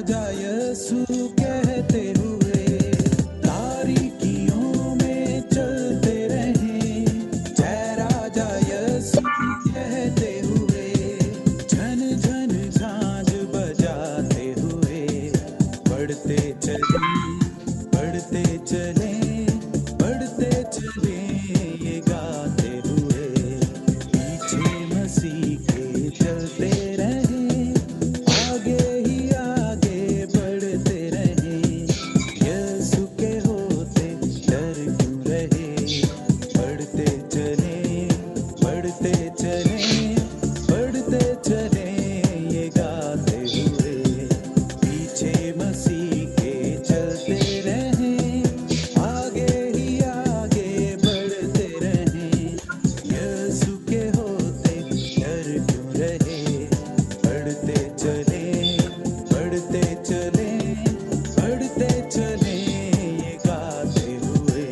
राजा यसु कहते हुए तारीकियों में चलते रहे। जय राजा यसु कहते हुए झन झन झांझ बजाते हुए बढ़ते चले बढ़ते चले बढ़ते चले ये गाते हुए पीछे मसीह के चलते रहे आगे ही आगे बढ़ते रहे यीशु के होते डर क्यों रहे बढ़ते चले बढ़ते चले बढ़ते चले ये गाते हुए पीछे मसीह के चलते रहे आगे ही आगे बढ़ते रहे यीशु के होते डर क्यों रहे बढ़ते चले बढ़ते चले बढ़ते चले ये गाते हुए।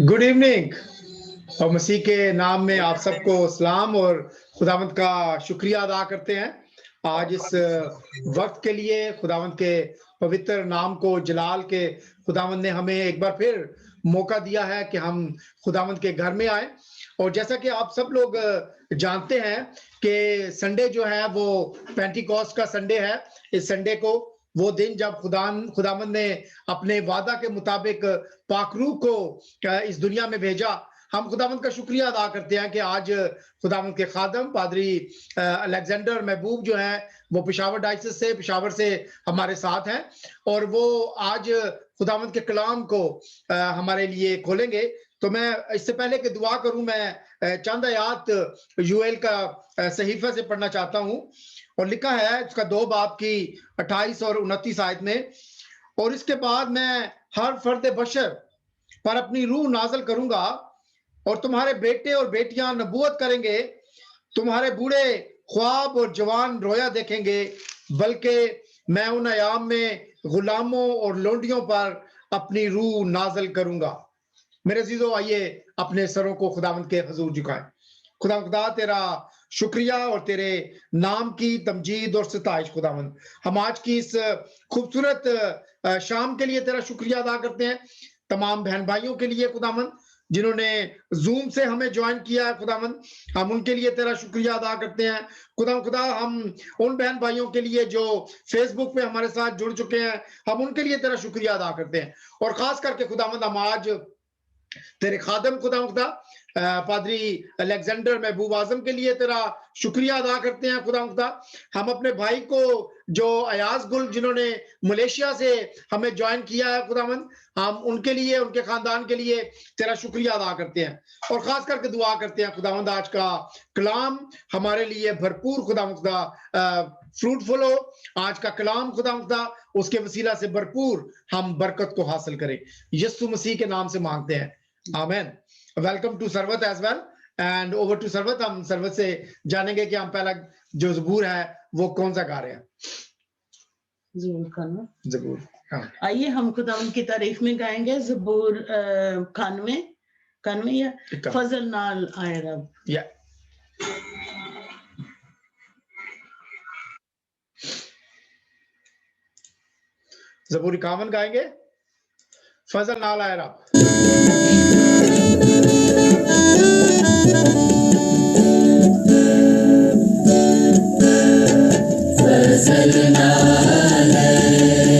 गुड इवनिंग और मसीह के नाम में आप सबको सलाम और खुदावंत का शुक्रिया अदा करते हैं आज इस वक्त के लिए। खुदावंत के पवित्र नाम को जलाल के खुदावंत ने हमें एक बार फिर मौका दिया है कि हम खुदावंत के घर में आए। और जैसा कि आप सब लोग जानते हैं कि संडे जो है वो पेंटिकॉस्ट का संडे है। इस संडे को वो दिन जब खुदावंत ने अपने वादा के मुताबिक पाकरू को इस दुनिया में भेजा। हम खुदावंत का शुक्रिया अदा करते हैं कि आज खुदावंत के खादम पादरी अलेक्जेंडर महबूब जो है वो पेशावर से हमारे साथ हैं और वो आज खुदावंत के कलाम को हमारे लिए खोलेंगे। तो मैं इससे पहले कि दुआ करूं मैं चंद आयात यूएल का सहीफा से पढ़ना चाहता हूं। और लिखा है उसका 2 बाब की 28 और 29 आयत में, और इसके बाद मैं हर फर्द बशर पर अपनी रूह नाजल करूंगा और तुम्हारे बेटे और बेटियां नबूवत करेंगे, तुम्हारे बूढ़े ख्वाब और जवान रोया देखेंगे, बल्कि मैं उन अयाम में गुलामों और लोंडियों पर अपनी रूह नाजल करूंगा। मेरे अजीजों, आइए अपने सरों को खुदावंत के हुजूर झुकाएं। खुदा तेरा शुक्रिया और तेरे नाम की तमजीद और सताइश खुदावंत। हम आज की इस खूबसूरत शाम के लिए तेरा शुक्रिया अदा करते हैं। तमाम बहन भाइयों के लिए खुदावंत जिन्होंने जूम से हमें ज्वाइन किया है खुदावंत, हम उनके लिए तेरा शुक्रिया अदा करते हैं। खुदा हम उन बहन भाइयों के लिए जो फेसबुक पे हमारे साथ जुड़ चुके हैं, हम उनके लिए तेरा शुक्रिया अदा करते हैं। और खास करके खुदावंत हम आज तेरे खादम खुदा पादरी अलेक्जेंडर महबूब आजम के लिए तेरा शुक्रिया अदा करते हैं। खुदा हम अपने भाई को जो अयाज गुल जिन्होंने मलेशिया से हमें ज्वाइन किया है खुदावंद, हम उनके लिए उनके खानदान के लिए तेरा शुक्रिया अदा करते हैं। और खास करके दुआ करते हैं खुदावंद आज का कलाम हमारे लिए भरपूर खुदावंद फ्रूटफुल हो। आज का कलाम खुदावंद उसके वसीला से भरपूर हम बरकत को हासिल करें। यीशु मसीह के नाम से मांगते हैं, आमीन। Welcome to Sarwat as well and over to Sarwat. हम सरवत से जानेंगे कि हम पहला जो ज़बूर है वो कौन सा गा रहे हैं। ज़बूर हाँ। आइए हम खुदा उनकी तारीफ में गाएंगे ज़बूर 91 या फजल नाल आए रब। या ज़बूर 51 गाएंगे, फजल नाल आए रब। फजल नाल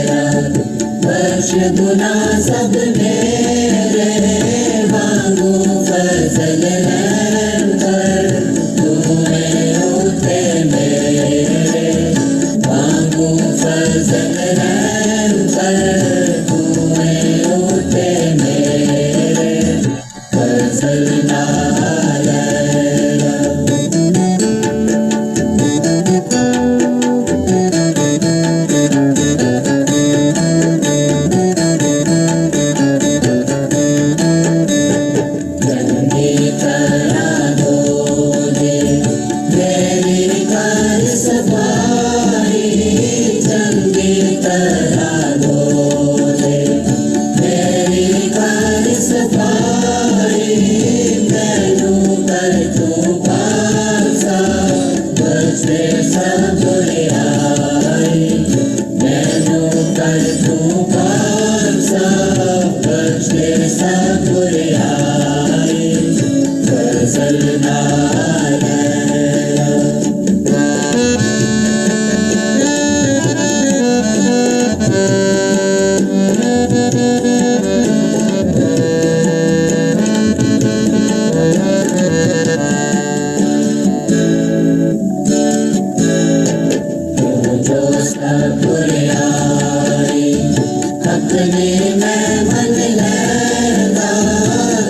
रब बख्श गुना सब मेरे, मांगू फजल पर तूने उठे मेरे, मांगू फजल पर तूने उठे मेरे, फजल नाल रब। सफारी चंगी तरह धोले मेरी कार सफारी मैनू कर तू पासा बचे सब बुराई मैनू कर तू पासा बचे सब बुराई फजल नाल अपने मैं मन लेगा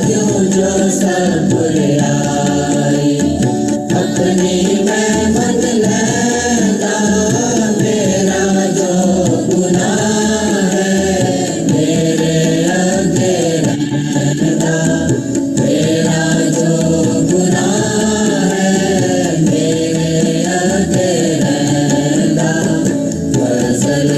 क्यों जो सब बुराई अपने मैं मन लेगा मेरा जो गुनाह है मेरे आगे रहना मेरा जो गुनाह है मेरे आगे रहना फजल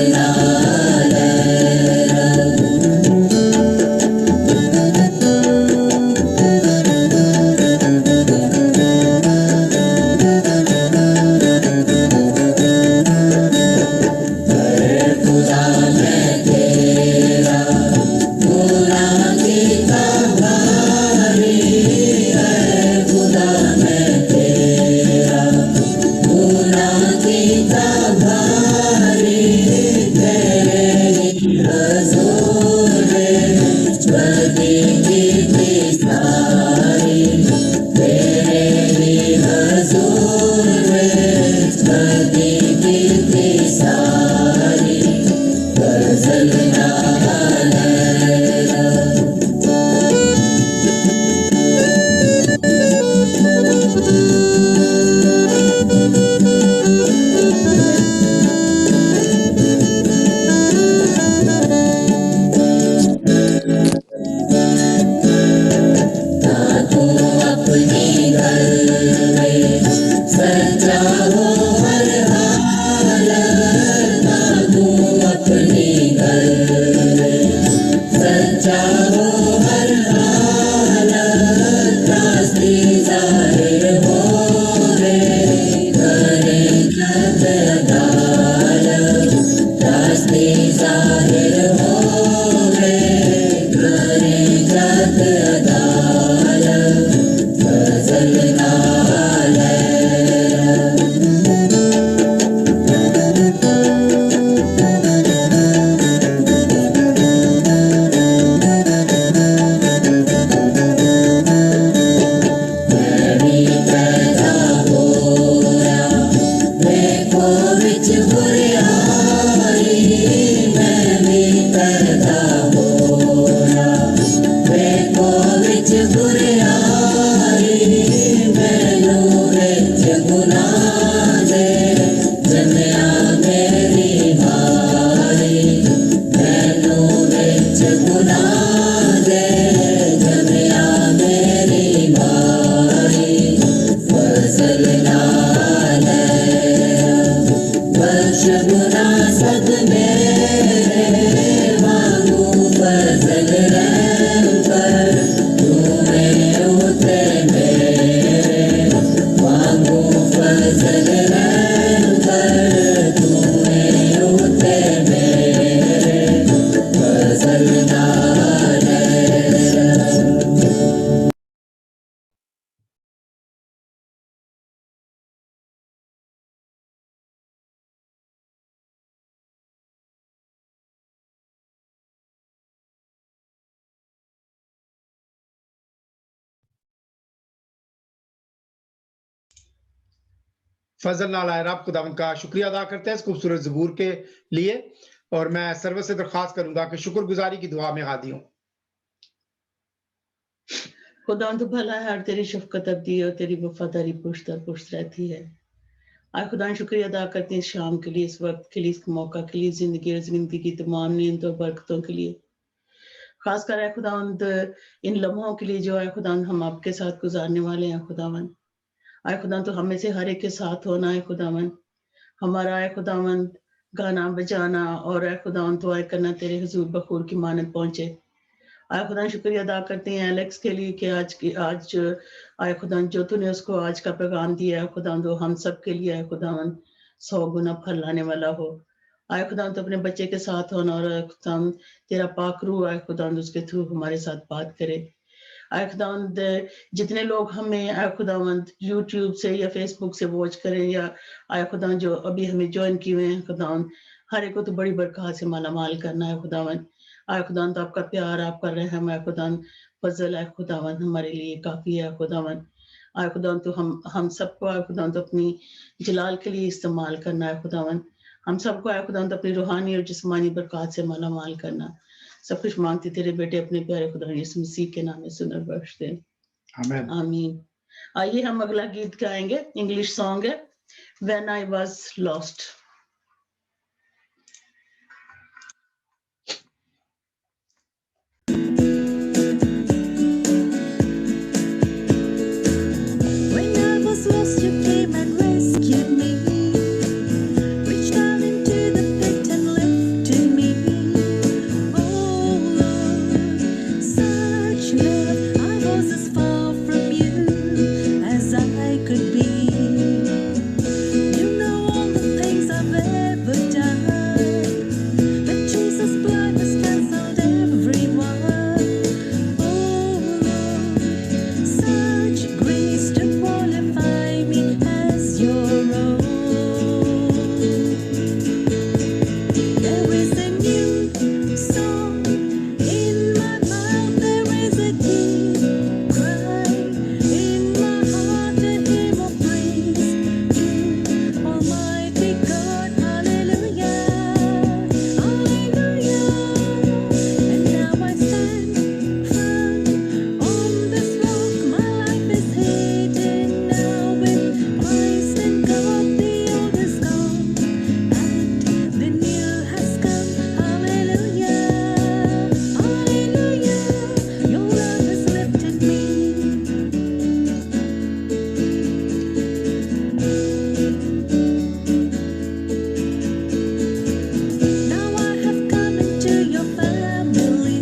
फजल नाल आयरब खुदावंद का शुक्रिया अदा करते हैं इस खूबसूरत ज़बूर के लिए और मैं सर्व से दरख्वास्त करूंगा कि शुक्रगुजारी की दुआ में हादी हूं। खुदावंद तो भला है और तेरी शफकत अब्दी और तेरी वफादारी पुश्त दर पुश्त रहती है। आज खुदा शुक्रिया अदा करते हैं इस शाम के लिए, इस वक्त के लिए, इस मौका के लिए, जिंदगी और जिंदगी की तमाम नियमतों और बरकतों के लिए। खासकर है खुदावंद इन लम्हों के लिए जो है खुदावंद हम आपके साथ गुजारने वाले हैं खुदावंद। आए खुदा तो हमें से हर एक के साथ होना है खुदावन। हमारा ऐ खुदावंद गाना बजाना और ऐ खुदावंद दुआ करना तेरे हुजूर बखूर की मानत पहुंचे। आय खुदा शुक्रिया अदा करते हैं एलेक्स के लिए कि आज आय खुदा जो तूने उसको आज का पैगाम दिया है खुदा वो हम सब के लिए आय खुदावन 100 गुना फल लाने वाला हो। आय खुदा तो अपने बच्चे के साथ होना और खुदा तेरा पाक रूह आय खुदा उसके थ्रू हमारे साथ बात करे। आय खुदावंद जितने लोग हमें आय खुदावंद यूट्यूब से या फेसबुक से वॉच करें या आय खुदा जो अभी हमें ज्वाइन किए हुए हैं खुदावंद हर एक को तो बड़ी बरकत से माला माल करना है खुदावंद। आय खुदावंद आपका प्यार आपका रहम है खुदावंद फजल है खुदावंद हमारे लिए काफी है खुदावंद। आय खुदावंद तो हम सबको आय खुदावंद अपनी जलाल के लिए इस्तेमाल करना है खुदावंद। हम सबको आय खुदावंद अपनी रूहानी और जिस्मानी बरकत से माला माल करना। सब कुछ मांगते तेरे बेटे अपने प्यारे खुदा यीशु मसीह के नाम में सुनर बख्श दे आमीन। आमीन। आइए हम अगला गीत गाएंगे। इंग्लिश सॉन्ग है When I Was Lost। When I was lost, you came and rescued me. Reached down into the pit and lifted me. Oh Lord, such love. I was as far from you as I could be. You know all the things I've ever done, but Jesus' blood has cancelled every one. Oh Lord, such grace to qualify me as your own. There is a new song in my mouth. There is a deep cry in my heart, a hymn of praise to Almighty God. Hallelujah, hallelujah. And now I stand firm on this rock. My life is hidden now with Christ and God. The old is gone and the new has come. Hallelujah, hallelujah. Your love has lifted me. Now I have come into your family.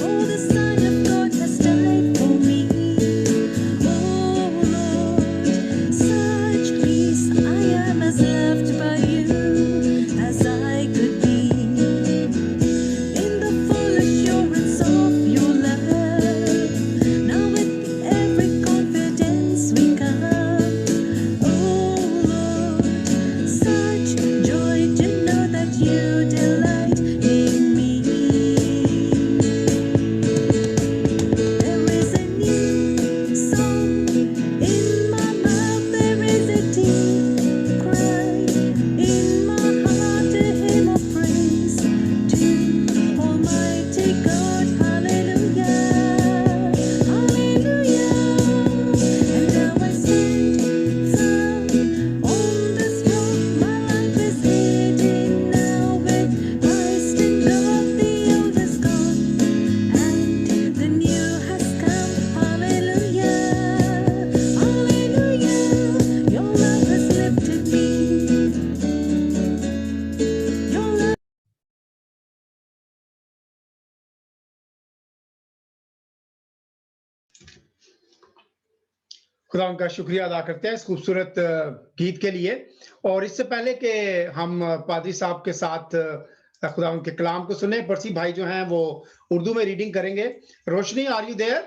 Oh, the Son of God has died for me. Oh Lord, such peace. I am as loved by you as I could be. In the full assurance of your love, now with every confidence we come. Oh Lord, such joy to know that you delight in me. There is a new song in my mouth. There is a deep cry in my heart, a hymn of praise to Almighty God. Hallelujah, hallelujah. And now I stand firm on this rock. My life is hidden now with Christ in God. The old is gone and the new has come. Hallelujah, hallelujah. Your love has lifted me. Your love. खुदा उनका शुक्रिया अदा करते हैं इस खूबसूरत गीत के लिए। और इससे पहले कि हम पादरी साहब के साथ खुदा उनके कलाम को सुने, परसी भाई जो हैं वो उर्दू में रीडिंग करेंगे। Roshni, are you there?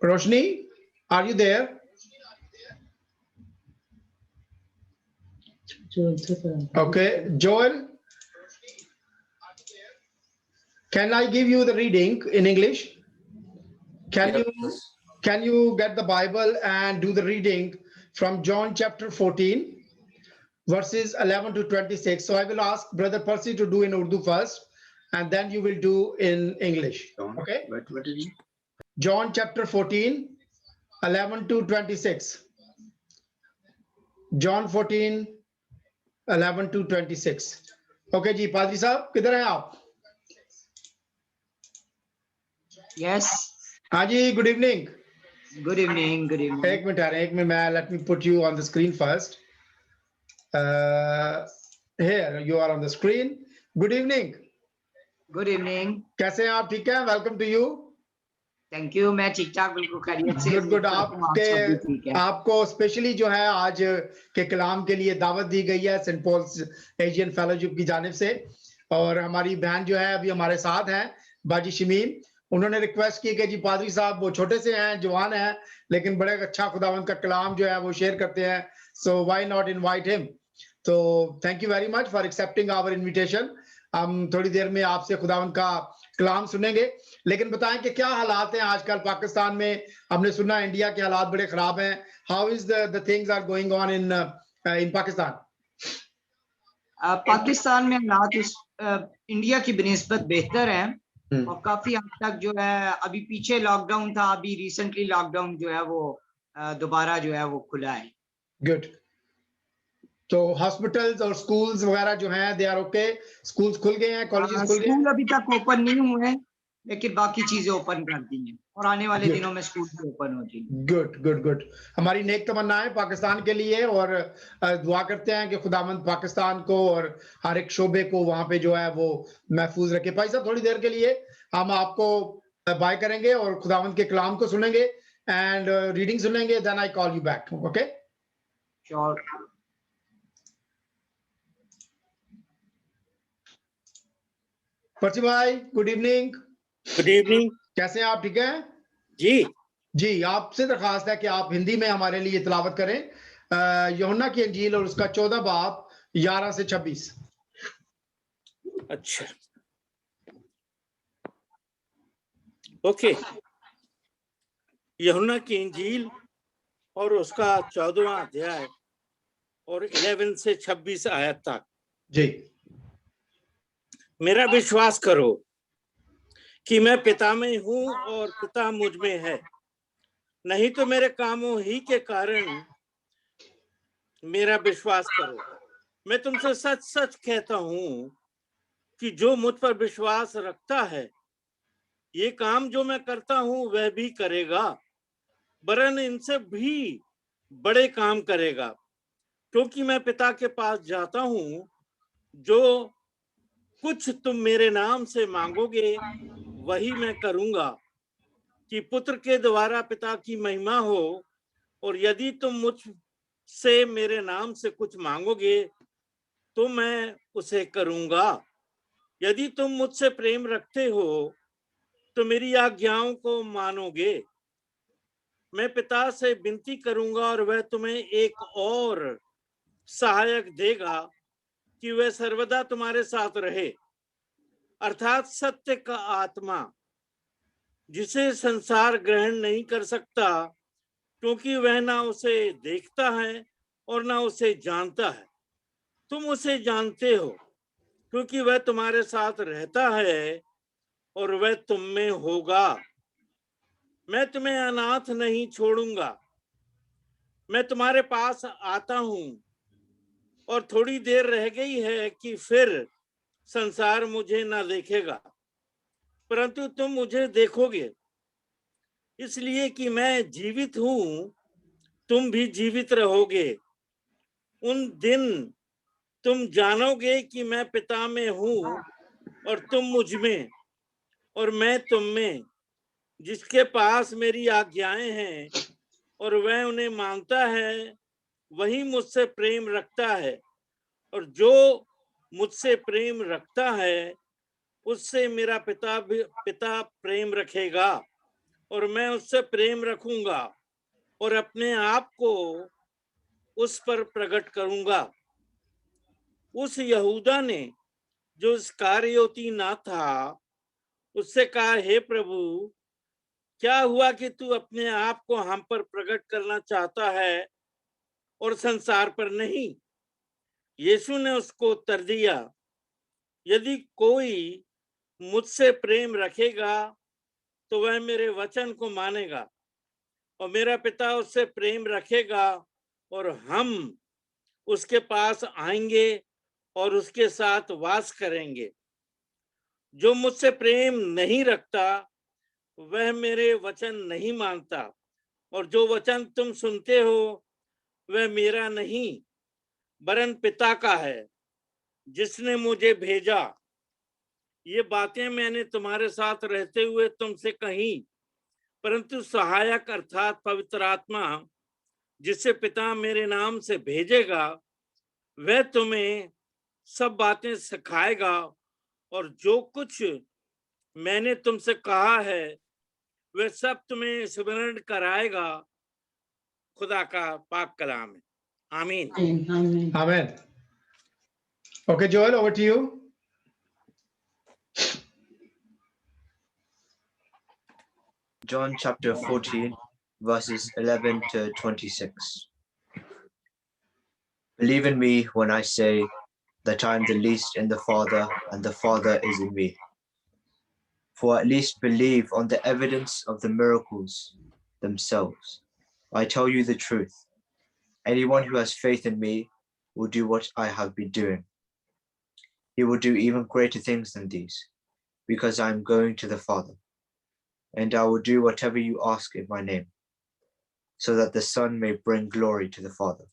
Roshni, are you there? Okay, Joel, can I give you the reading in English? Can you get the Bible and do the reading from John chapter 14 verses 11 to 26? So I will ask Brother Percy to do in Urdu first and then you will do in English. Okay? What is it? John chapter 14 11 to 26. John 14 11 to 26. Okay जी, पादरी साहब किधर हैं आप? Yes. हाँ जी, good evening. Good evening. Good evening. एक minute यार, एक मिनट, मैं let me put you on the screen first. Here you are on the screen. Good evening. Good evening. कैसे हैं आप? ठीक है, welcome to you. Thank you. मैं ठीक ठाक बिल्कुल खैरियत से गुड गुड. आप सब भी ठीक है. आपको स्पेशली जो है आज के कलाम के लिए दावत दी गई है सेंट पॉल्स एशियन फेलोशिप की जानिब से, और हमारी बहन जो है अभी हमारे साथ हैं, बाजी शमीम. उन्होंने रिक्वेस्ट की कि जी पादरी साहब वो छोटे से हैं, जवान हैं, लेकिन बड़े अच्छा खुदावंद का कलाम जो है वो शेयर करते हैं, so why not invite him. तो thank you very much for accepting our invitation. हम थोड़ी देर में आपसे खुदावंद का कलाम सुनेंगे, लेकिन बताएं कि क्या हालात हैं आजकल पाकिस्तान में. हमने सुना इंडिया के हालात बड़े खराब हैं. How is the things are going on in Pakistan? Pakistan में हालात इंडिया की बनिस्बत बेहतर हैं और काफी हद तक जो है, अभी पीछे लॉकडाउन था, अभी रिसेंटली लॉकडाउन जो है वो दोबारा जो है वो खुला है. गुड. तो हॉस्पिटल्स और स्कूल्स वगैरह जो हैं दे आर ओके. स्कूल्स खुल गए हैं, कॉलेजेस खुल गए हैं? स्कूल अभी तक ओपन नहीं हुए हैं, लेकिन बाकी चीजें ओपन कर दी हैं और आने वाले दिनों में स्कूल भी ओपन हो जाएंगे. Good good good. हमारी नेक तमन्ना है पाकिस्तान के लिए, और दुआ करते हैं कि खुदावंद पाकिस्तान को और हर एक शोबे को वहां पे जो है वो महफूज रखे. भाई साहब थोड़ी देर के लिए हम आपको बाय करेंगे और खुदावंद के कलाम को सुनेंगे एंड रीडिंग सुनेंगे, then I call you back. Okay, sure. पर्ची भाई गुड इवनिंग. Good evening. कैसे हैं आप? ठीक है जी. जी. आपसे दरखास्त है कि आप हिंदी में हमारे लिए तिलावत करें यूहन्ना की इंजील और उसका 14 बाब 11 से 26. अच्छा, ओके. यूहन्ना की इंजील और उसका 14वां अध्याय और 11 से 26 आयत तक. जी. मेरा विश्वास करो कि मैं पिता में हूं और पिता मुझ में है, नहीं तो मेरे कामों ही के कारण मेरा विश्वास करो. मैं तुमसे सच सच कहता हूं कि जो मुझ पर विश्वास रखता है, ये काम जो मैं करता हूं वह भी करेगा, वरन इनसे भी बड़े काम करेगा, क्योंकि मैं पिता के पास जाता हूं. जो कुछ तुम मेरे नाम से मांगोगे वही मैं करूंगा, कि पुत्र के द्वारा पिता की महिमा हो. और यदि तुम मुझसे मेरे नाम से कुछ मांगोगे तो मैं उसे करूंगा. यदि तुम मुझसे प्रेम रखते हो तो मेरी आज्ञाओं को मानोगे. मैं पिता से विनती करूंगा और वह तुम्हें एक और सहायक देगा कि वह सर्वदा तुम्हारे साथ रहे, अर्थात सत्य का आत्मा, जिसे संसार ग्रहण नहीं कर सकता, क्योंकि वह ना उसे देखता है और ना उसे जानता है. तुम उसे जानते हो, क्योंकि वह तुम्हारे साथ रहता है और वह तुम में होगा. मैं तुम्हें अनाथ नहीं छोड़ूंगा. मैं तुम्हारे पास आता हूं, और थोड़ी देर रह गई है कि फिर संसार मुझे ना देखेगा, परंतु तुम मुझे देखोगे, इसलिए कि मैं जीवित हूं, तुम भी जीवित रहोगे. उन दिन तुम जानोगे कि मैं पिता में हूं और तुम मुझ में और मैं तुम में. जिसके पास मेरी आज्ञाएं हैं और वह उन्हें मानता है, वही मुझसे प्रेम रखता है, और जो मुझसे प्रेम रखता है उससे मेरा पिता प्रेम रखेगा, और मैं उससे प्रेम रखूंगा और अपने आप को उस पर प्रकट करूंगा. उस यहूदा ने जो इस्करियोती ना था, उससे कहा, हे प्रभु, क्या हुआ कि तू अपने आप को हम पर प्रकट करना चाहता है और संसार पर नहीं? यीशु ने उसको उत्तर दिया, यदि कोई मुझसे प्रेम रखेगा तो वह मेरे वचन को मानेगा, और मेरा पिता उससे प्रेम रखेगा और हम उसके पास आएंगे और उसके साथ वास करेंगे. जो मुझसे प्रेम नहीं रखता वह मेरे वचन नहीं मानता, और जो वचन तुम सुनते हो वह मेरा नहीं वरन पिता का है जिसने मुझे भेजा। ये बातें मैंने तुम्हारे साथ रहते हुए तुमसे कही, परंतु सहायक अर्थात पवित्र आत्मा जिसे पिता मेरे नाम से भेजेगा वह तुम्हें सब बातें सिखाएगा और जो कुछ मैंने तुमसे कहा है वह सब तुम्हें स्मरण कराएगा। खुदा का पाक कलाम है। आमीन। आमीन। Amen. Okay, Joel, over to you. John chapter 14, verses 11 to 26. Believe in me when I say that I am the least in the Father and the Father is in me. For at least believe on the evidence of the miracles themselves. I tell you the truth. Anyone who has faith in me will do what I have been doing. He will do even greater things than these, because I am going to the Father. And I will do whatever you ask in my name, so that the Son may bring glory to the Father.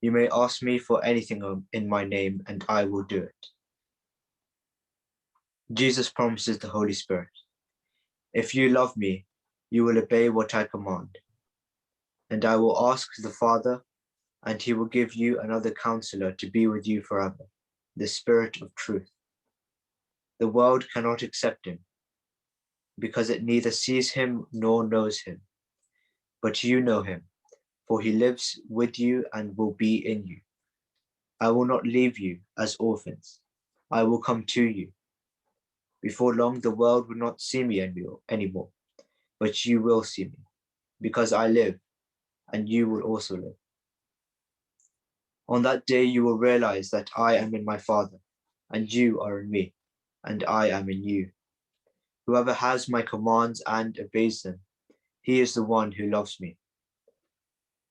You may ask me for anything in my name, and I will do it. Jesus promises the Holy Spirit. If you love me, you will obey what I command. And I will ask the Father, and he will give you another counselor to be with you forever, the Spirit of truth. The world cannot accept him, because it neither sees him nor knows him. But you know him, for he lives with you and will be in you. I will not leave you as orphans. I will come to you. Before long, the world will not see me anymore, but you will see me, because I live, and you will also live. On that day, you will realize that I am in my Father, and you are in me, and I am in you. Whoever has my commands and obeys them, he is the one who loves me.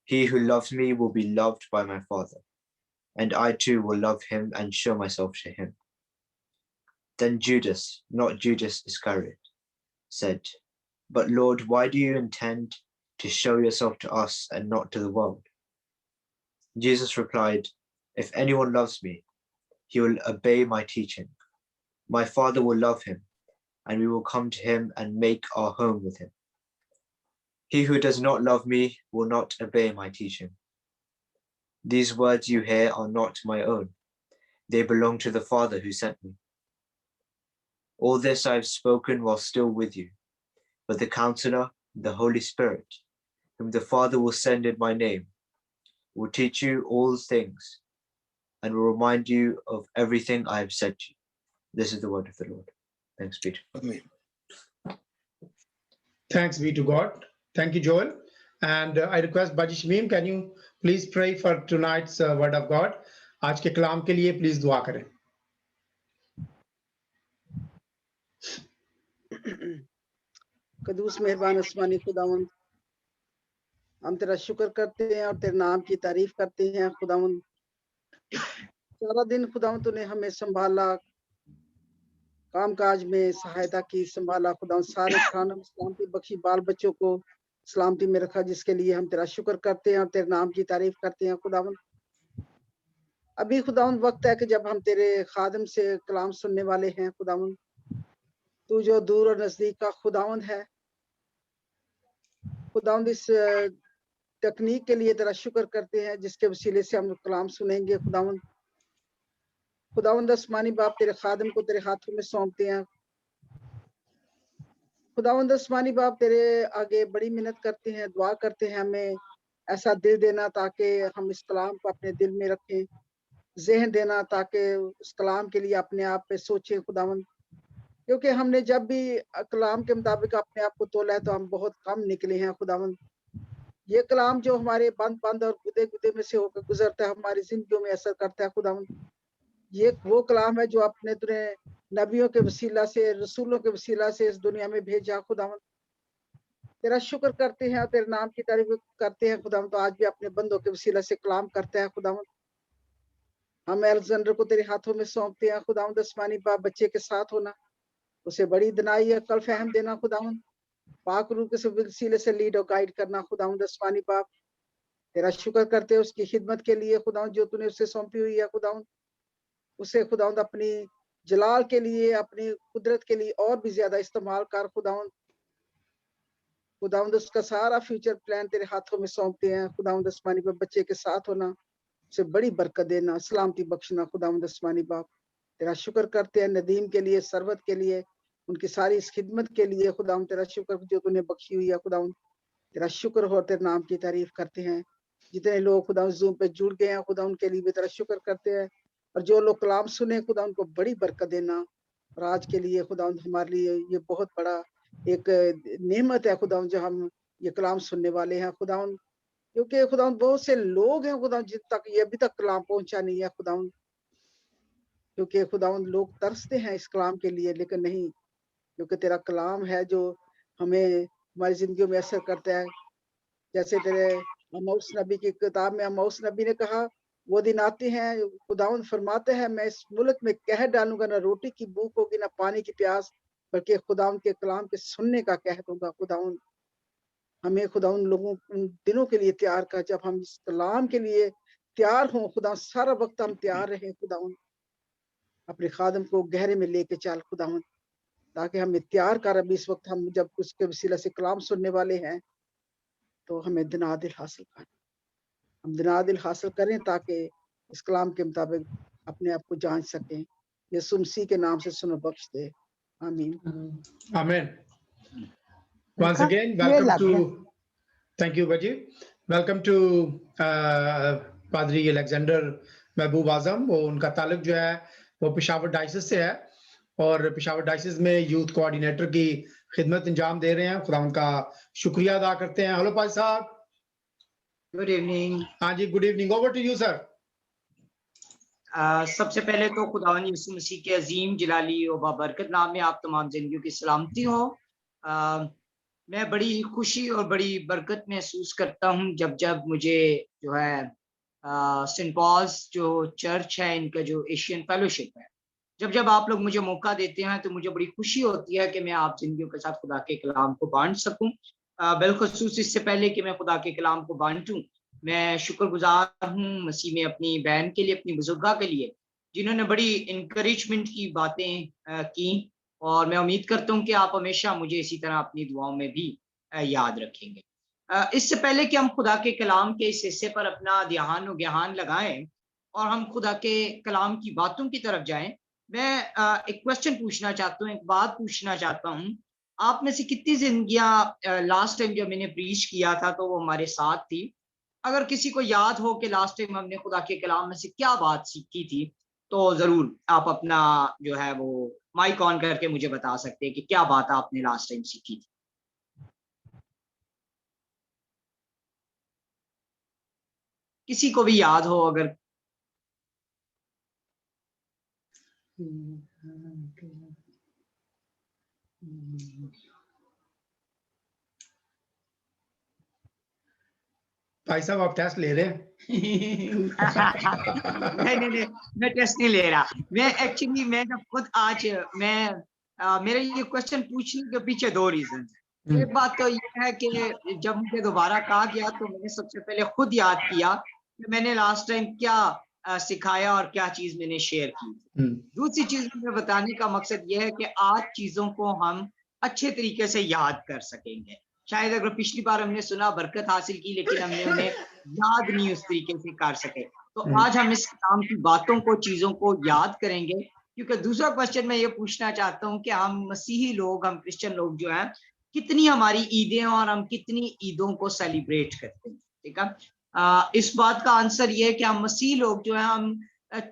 He who loves me will be loved by my Father, and I too will love him and show myself to him. Then Judas, not Judas Iscariot, said, But Lord, why do you intend to show yourself to us and not to the world? Jesus replied, If anyone loves me, he will obey my teaching. My Father will love him, and we will come to him and make our home with him. He who does not love me will not obey my teaching. These words you hear are not my own. They belong to the Father who sent me. All this I have spoken while still with you. But the Counselor, the Holy Spirit, whom the Father will send in my name, will teach you all things and will remind you of everything I have said to you. This is the word of the Lord. Thanks be to God. Amen. Thanks be to God. Thank you, Joel. And I request Baji Shamim, can you please pray for tonight's word of God? आज के कलाम के लिए please दुआ करें. कदूस मेहरबान आसमानी खुदावंद, हम तेरा शुक्र करते हैं और तेरे नाम की तारीफ करते हैं खुदावंद। सारा दिन खुदावंद तूने हमें संभाला, कामकाज में सहायता की, संभाला खुदावंद। सारे खानों में सलामती बख्शी, बाल बच्चों को सलामती में रखा, जिसके लिए हम तेरा शुक्र करते हैं और तेरे नाम की तारीफ करते हैं खुदावंद। अभी खुदावंद वक्त है कि जब हम तेरे खादिम से कलाम सुनने वाले हैं खुदावंद। तू जो दूर और नजदीक का खुदावंद है खुदावंद, इस तकनीक के लिए तेरा शुक्र करते हैं जिसके वसीले से हम कलाम सुनेंगे खुदावंद। खुदावंद आसमानी बाप, तेरे खादिम को तेरे हाथों में सौंपते हैं खुदावंद आसमानी बाप। तेरे आगे बड़ी मिन्नत करते हैं, दुआ करते हैं हमें ऐसा दिल देना ताकि हम इस कलाम को अपने दिल में रखें, जहन देना ताकि उस कलाम के लिए अपने आप पे सोचें खुदावंद। क्योंकि हमने जब भी कलाम के मुताबिक अपने आप को तोला है तो हम बहुत कम निकले हैं खुदावंद। ये कलाम जो हमारे बंद बंद और गुदे गुदे में से होकर गुजरता है, हमारी जिंदगियों में असर करता है खुदावंद। ये वो कलाम है जो अपने तूने नबियों के वसीला से, रसूलों के वसीला से इस दुनिया में भेजा खुदावंद। तेरा शुक्र करते हैं और तेरे नाम की तारीफ करते हैं खुदावंद। तो आज भी अपने बंदों के वसीला से कलाम करता है खुदावंद। हम अलेक्जेंडर को तेरे हाथों में सौंपते हैं खुदावंद आसमानी बाप। बच्चे के साथ होना, उसे बड़ी दिनाई अकल फहम देना खुदावंद। पाक रूह के वसीले से लीड और गाइड करना। खुदावंद आसमानी बाप, तेरा शुक्र करते हैं उसकी खिदमत के लिए खुदावंद, जो तूने उसे सौंपी हुई है खुदावंद, उसे खुदावंद अपनी जलाल के लिए, अपनी कुदरत के लिए और भी ज्यादा इस्तेमाल कर खुदावंद। खुदावंद उसका सारा फ्यूचर प्लान तेरे हाथों में सौंपते हैं खुदावंद आसमानी बाप। बच्चे के साथ होना, उसे बड़ी बरकत देना, सलामती बख्शना खुदावंद आसमानी बाप। तेरा शुक्र करते हैं नदीम के लिए, सरवत के लिए, उनकी सारी इस खिदमत के लिए खुदावंद। तेरा शुक्र जो तूने बख्शी हुई है खुदावंद, तेरा शुक्र हो, तेरे नाम की तारीफ करते हैं। जितने लोग खुदा जूम पे जुड़ गए हैं खुदा, उनके लिए भी तेरा शुक्र करते हैं। और जो लोग कलाम सुने खुदा, उनको बड़ी बरकत देना। और आज के लिए खुदा हमारे लिए ये बहुत बड़ा एक नेमत है खुदा, जो हम ये कलाम सुनने वाले हैं खुदा, क्योंकि खुदा बहुत से लोग हैं खुदा जिन तक ये अभी तक कलाम पहुंचा नहीं है खुदा, क्योंकि खुदा लोग तरसते हैं इस कलाम के लिए, लेकिन नहीं, क्योंकि तेरा कलाम है जो हमें हमारी जिंदगी में असर करता है। जैसे तेरे अमौस नबी की किताब में अमौस नबी ने कहा, वो दिन आते हैं खुदावंद फरमाते हैं, मैं इस मुल्क में कह डालूंगा, ना रोटी की भूख होगी ना पानी की प्यास, बल्कि खुदावंद के कलाम के सुनने का कह दूंगा। खुदावंद हमें खुदावंद लोगों उन दिनों के लिए तैयार कर, जब हम इस कलाम के लिए तैयार हों खुदा, सारा वक्त हम तैयार रहें खुदावंद। अपने खादम को गहरे में लेके चल खुदावंद, ताकि हमें तैयार कर। अभी इस वक्त हम जब उसके वसीला से कलाम सुनने वाले हैं, तो हमें दिनादिल हासिल करें, हम दिनादिल हासिल करें, ताकि इस कलाम के मुताबिक अपने आप को जांच सकें। यीशु मसीह के नाम से सुनो बख्श दे, आमीन। Amen. Once again, welcome to, thank you, Baji. Welcome to पादरी अलेक्जेंडर महबूब आजम। वो उनका ताल्लुक जो है वो पेशावर डायसिस से है, और पेशावर डायसिस में यूथ कोऑर्डिनेटर की खिदमत अंजाम दे रहे हैं। खुदा उनका शुक्रिया अदा करते हैं। हेलो पाजी साहब, गुड इवनिंग। हाँ जी, good evening, over to you sir. सबसे पहले तो खुदावंद यीशु मसीह के अजीम जलाली और बाबरकत नाम में आप तमाम जिंदगियों की सलामती हो। मैं बड़ी खुशी और बड़ी बरकत महसूस करता हूँ जब जब मुझे जो है सेंट पॉल्स जो चर्च है, इनका जो एशियन फेलोशिप है, जब जब आप लोग मुझे मौका देते हैं तो मुझे बड़ी खुशी होती है कि मैं आप जिंदगियों के साथ खुदा के कलाम को बांट सकूं। बिलखुसूस इससे पहले कि मैं खुदा के कलाम को बांटूं, मैं शुक्रगुजार हूँ मसीह में अपनी बहन के लिए, अपनी बुजुर्गा के लिए, जिन्होंने बड़ी इंकरेजमेंट की बातें की, और मैं उम्मीद करता हूँ कि आप हमेशा मुझे इसी तरह अपनी दुआओं में भी याद रखेंगे। इससे पहले कि हम खुदा के कलाम के इस हिस्से पर अपना ध्यान और ज्ञान लगाएं और हम खुदा के कलाम की बातों की तरफ जाएं, मैं एक क्वेश्चन पूछना चाहता हूँ, एक बात पूछना चाहता हूँ। आप में से कितनी जिंदगियां लास्ट टाइम जब मैंने प्रीच किया था तो वो हमारे साथ थी? अगर किसी को याद हो कि लास्ट टाइम हमने खुदा के कलाम में से क्या बात सीखी थी, तो जरूर आप अपना जो है वो माइक ऑन करके मुझे बता सकते हैं कि क्या बात आपने लास्ट टाइम सीखी थी। किसी को भी याद हो अगर। भाई साहब आप टेस्ट ले रहे हैं? नहीं, मैं टेस्ट नहीं ले रहा। मैं एक्चुअली मैं जब खुद आज मेरे ये क्वेश्चन पूछने के पीछे दो रीजन है। एक बात तो ये है कि जब मुझे दोबारा कहा गया तो मैंने सबसे पहले खुद याद किया कि मैंने लास्ट टाइम क्या सिखाया और क्या चीज मैंने शेयर की। दूसरी चीज में बताने का मकसद ये है कि आज चीजों को हम अच्छे तरीके से याद कर सकेंगे। शायद अगर पिछली बार हमने सुना, बरकत हासिल की, लेकिन हमने उन्हें याद नहीं उस तरीके से कर सके, तो आज हम इस काम की बातों को, चीजों को याद करेंगे। क्योंकि दूसरा क्वेश्चन मैं ये पूछना चाहता हूँ कि हम मसीही लोग, हम क्रिश्चियन लोग जो हैं, कितनी हमारी ईदें और हम कितनी ईदों को सेलिब्रेट करते हैं। ठीक है, इस बात का आंसर ये है कि हम मसीही लोग जो है, हम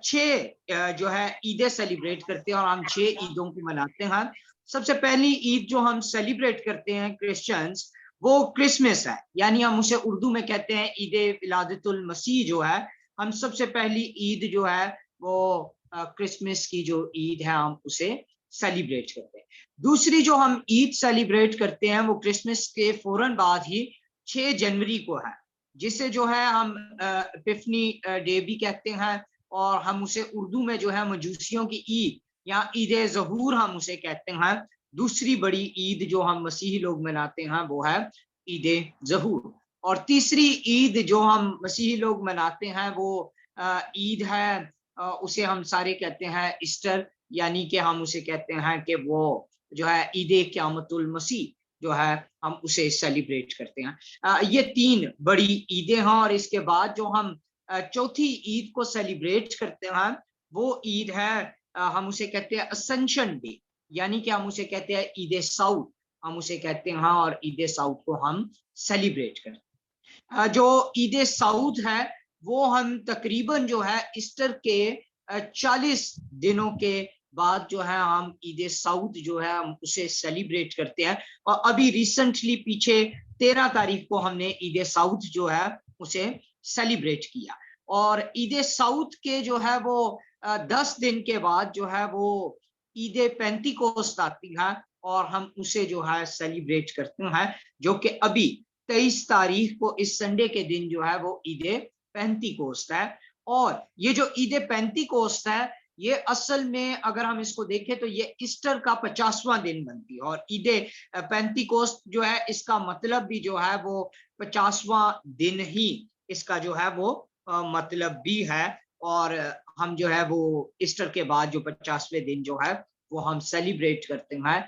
6 जो है ईदें सेलिब्रेट करते हैं और हम 6 ईदों को मनाते हैं। सबसे पहली ईद जो हम सेलिब्रेट करते हैं क्रिश्चियंस, वो क्रिसमस है, यानी हम उसे उर्दू में कहते हैं ईद विलादतुल मसीह जो है। हम सबसे पहली ईद जो है वो क्रिसमस की जो ईद है, हम उसे सेलिब्रेट करते हैं। दूसरी जो हम ईद सेलिब्रेट करते हैं वो क्रिसमस के फौरन बाद ही 6 जनवरी को है, जिसे जो है हम एपिफनी डे भी कहते हैं, और हम उसे उर्दू में जो है मजूसियों की ईद या ईद ज़हूर हम उसे कहते हैं। दूसरी बड़ी ईद जो हम मसीही लोग मनाते हैं वो है ईद ज़हूर। और तीसरी ईद जो हम मसीही लोग मनाते हैं वो ईद है, उसे हम सारे कहते हैं ईस्टर, यानी कि हम उसे कहते हैं कि वो जो है ईद क़यामतुल मसीह जो है हम उसे सेलिब्रेट करते हैं। ये 3 बड़ी ईदें हैं। और इसके बाद जो हम चौथी ईद को सेलिब्रेट करते हैं वो ईद है, हम उसे कहते हैं असेंशन डे, यानी कि हम उसे कहते हैं ईद साउद, हम उसे कहते हैं। और ईद साउद को हम सेलिब्रेट करते हैं। जो ईद साउद है वो हम तकरीबन जो है ईस्टर के 40 दिनों के बाद जो है हम ईद साउद जो है हम उसे सेलिब्रेट करते हैं। और अभी रिसेंटली पीछे 13 तारीख को हमने ईद साउद जो है उसे सेलिब्रेट किया। और ईद साउद के जो है वो 10 दिन के बाद जो है वो ईद पेंतिकोस्त आती है और हम उसे जो है सेलिब्रेट करते हैं, जो कि अभी 23 तारीख को इस संडे के दिन जो है वो ईद पेंतिकोस्त है। और ये जो ईद पेंतिकोस्त है ये असल में अगर हम इसको देखें तो ये ईस्टर का 50वां दिन बनती है। और ईद पेंतिकोस्त जो है इसका मतलब भी जो है वो 50वां दिन ही इसका जो है वो मतलब भी है। और हम जो है वो ईस्टर के बाद जो 50वें दिन जो है वो हम सेलिब्रेट करते हैं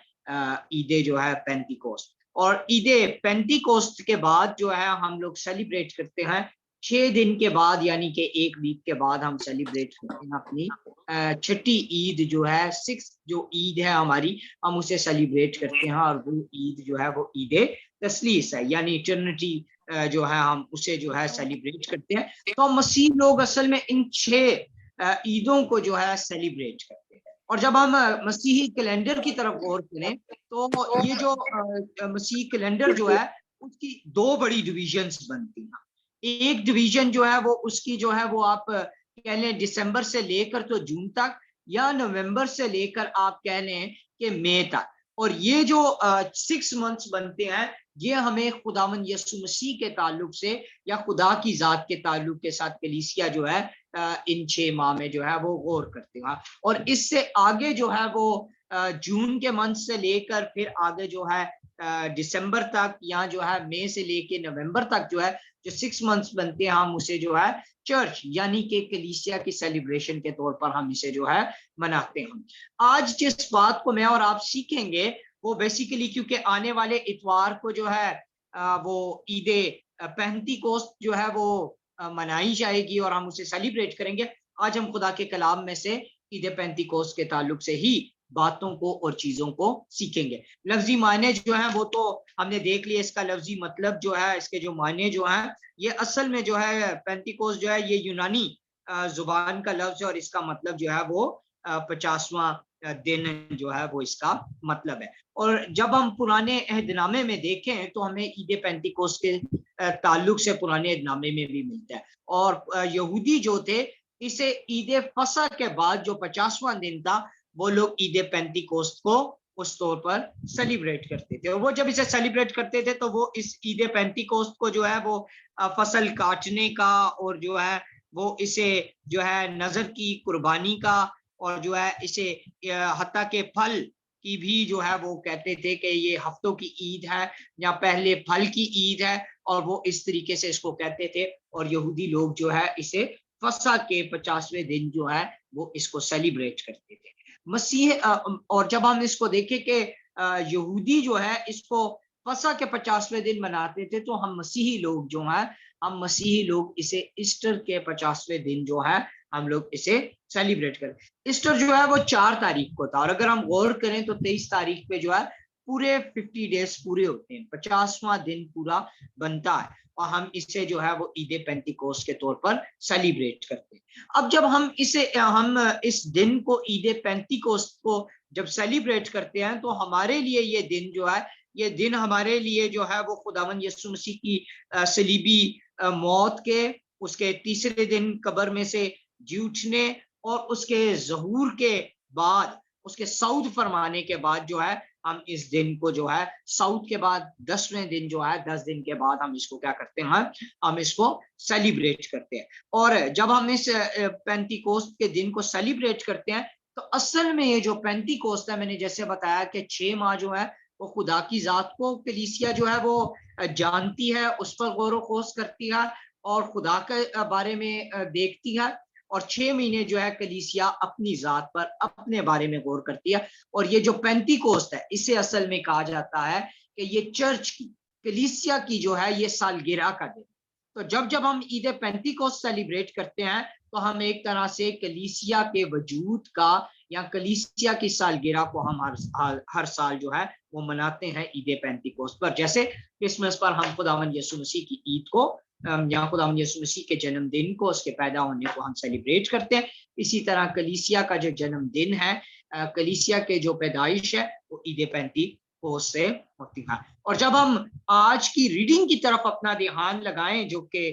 ईद जो है पेंतिकोस्त। और ईद पेंतिकोस्त के बाद जो है हम लोग सेलिब्रेट करते हैं 6 दिन के बाद, यानी कि 1 वीक के बाद हम सेलिब्रेट करते हैं अपनी छठी ईद जो है, 6th जो ईद है हमारी, हम उसे सेलिब्रेट करते हैं। और वो ईद जो है वो ईद तस्लीस है, यानी इटर्निटी जो है हम उसे जो है सेलिब्रेट करते हैं। तो मसीह लोग असल में इन 6 ईदों को जो है सेलिब्रेट करते हैं। और जब हम मसीही कैलेंडर की तरफ गौर करें तो ये जो मसीही कैलेंडर जो है उसकी 2 बड़ी डिविजन्स बनती हैं। एक डिवीजन जो है वो उसकी जो है वो आप कह लें दिसंबर से लेकर तो जून तक, या नवंबर से लेकर आप कह लें कि मई तक। और ये जो 6 मंथ्स बनते हैं ये हमें खुदावंद यीशु मसीह के ताल्लुक से या खुदा की जात के ताल्लुक के साथ कलीसिया जो है इन 6 माह में जो है वो गौर करते हैं। और इससे आगे जो है वो जून के मंथ से लेकर फिर आगे जो है दिसंबर तक, या जो है मई से लेके नवंबर तक जो है जो 6 मंथ्स बनते हैं हम उसे जो है चर्च यानी कि कलीसिया की सेलिब्रेशन के तौर पर हम इसे जो है मनाते हैं। आज जिस बात को मैं और आप सीखेंगे वो बेसिकली क्योंकि आने वाले इतवार को जो है वो ईद पेंतिकोस्त जो है वो मनाई जाएगी और हम उसे सेलिब्रेट करेंगे। आज हम खुदा के कलाम में से ईद पेंतिकोस्त के ताल्लुक से ही बातों को और चीजों को सीखेंगे। लफ्जी मायने जो है वो तो हमने देख लिया, इसका लफ्जी मतलब जो है, इसके जो मायने जो है, ये असल में जो है पेंतिकोस्त जो है ये यूनानी जुबान का लफ्ज है और इसका मतलब जो है वो 50वां दिन जो है वो इसका मतलब है। और जब हम पुराने अहदनामे में देखें तो हमें ईद पेंतिकोस्त के ताल्लुक से पुराने अहदनामे में भी मिलता है। और यहूदी जो थे इसे ईद फसह के बाद जो 50वां दिन था वो लोग ईद पेंतिकोस्त को उस तौर पर सेलिब्रेट करते थे। और वो जब इसे सेलिब्रेट करते थे तो वो इस ईद पेंतिकोस्त को जो है वो फसल काटने का और जो है वो इसे जो है नजर की कुर्बानी का और जो है इसे हत्ता के फल की भी जो है वो कहते थे कि ये हफ्तों की ईद है या पहले फल की ईद है, और वो इस तरीके से इसको कहते थे। और यहूदी लोग जो है इसे फसह के 50वें दिन जो है वो इसको सेलिब्रेट करते थे। मसीह और जब हम इसको देखें कि यहूदी जो है इसको फसह के 50वें दिन मनाते थे, तो हम मसीही लोग जो हैं, हम मसीही लोग इसे ईस्टर के 50वें दिन जो है हम लोग इसे सेलिब्रेट करें। ईस्टर जो है वो 4 तारीख को था, और अगर हम गौर करें तो 23 तारीख पे जो है पूरे 50 डेज पूरे होते हैं, 50वां दिन पूरा बनता है और हम इसे जो है वो ईद पेंतिकोस्त के तौर पर सेलिब्रेट करते हैं। अब जब हम इस दिन को ईद पेंतिकोस्त को जब सेलिब्रेट करते हैं तो हमारे लिए ये दिन जो है, ये दिन हमारे लिए जो है वो खुदावंद यीशु मसीह की सलीबी मौत के, उसके तीसरे दिन कब्र में से जी उठने और उसके ज़हूर के बाद, उसके सऊद फरमाने के बाद जो है हम इस दिन को जो है सऊद के बाद 10वें दिन जो है 10 दिन के बाद हम इसको क्या करते हैं, हम इसको सेलिब्रेट करते हैं। और जब हम इस पेंतिकोस्त के दिन को सेलिब्रेट करते हैं तो असल में ये जो पेंटिकोस्ट है, मैंने जैसे बताया कि 6 माह जो है वो खुदा की जात को कलीसिया जो है वो जानती है, उस पर गौर व खोज करती है और खुदा के बारे में देखती है, और 6 महीने जो है कलीसिया अपनी जात पर अपने बारे में गौर करती है। और ये जो पेंटिकोस्ट है, इसे असल में कहा जाता है कि ये चर्च की, कलीसिया की जो है ये सालगिरह का दिन। तो जब जब हम ईद पेंटिकोस्ट सेलिब्रेट करते हैं तो हम एक तरह से कलीसिया के वजूद का या कलीसिया की सालगिरह को हम हर साल जो है वो मनाते हैं ईद पेंटिकोस्ट पर। जैसे क्रिसमस पर हम खुदावंद यीशु मसीह की ईद को या खुदावंद यीशु मसीह के जन्मदिन को, उसके पैदा होने को हम सेलिब्रेट करते हैं, इसी तरह कलीसिया का जो जन्मदिन है, कलीसिया के जो पैदाइश है, वो ईद पेंटिकोस्ट से होती है। और जब हम आज की रीडिंग की तरफ अपना ध्यान लगाएं, जो कि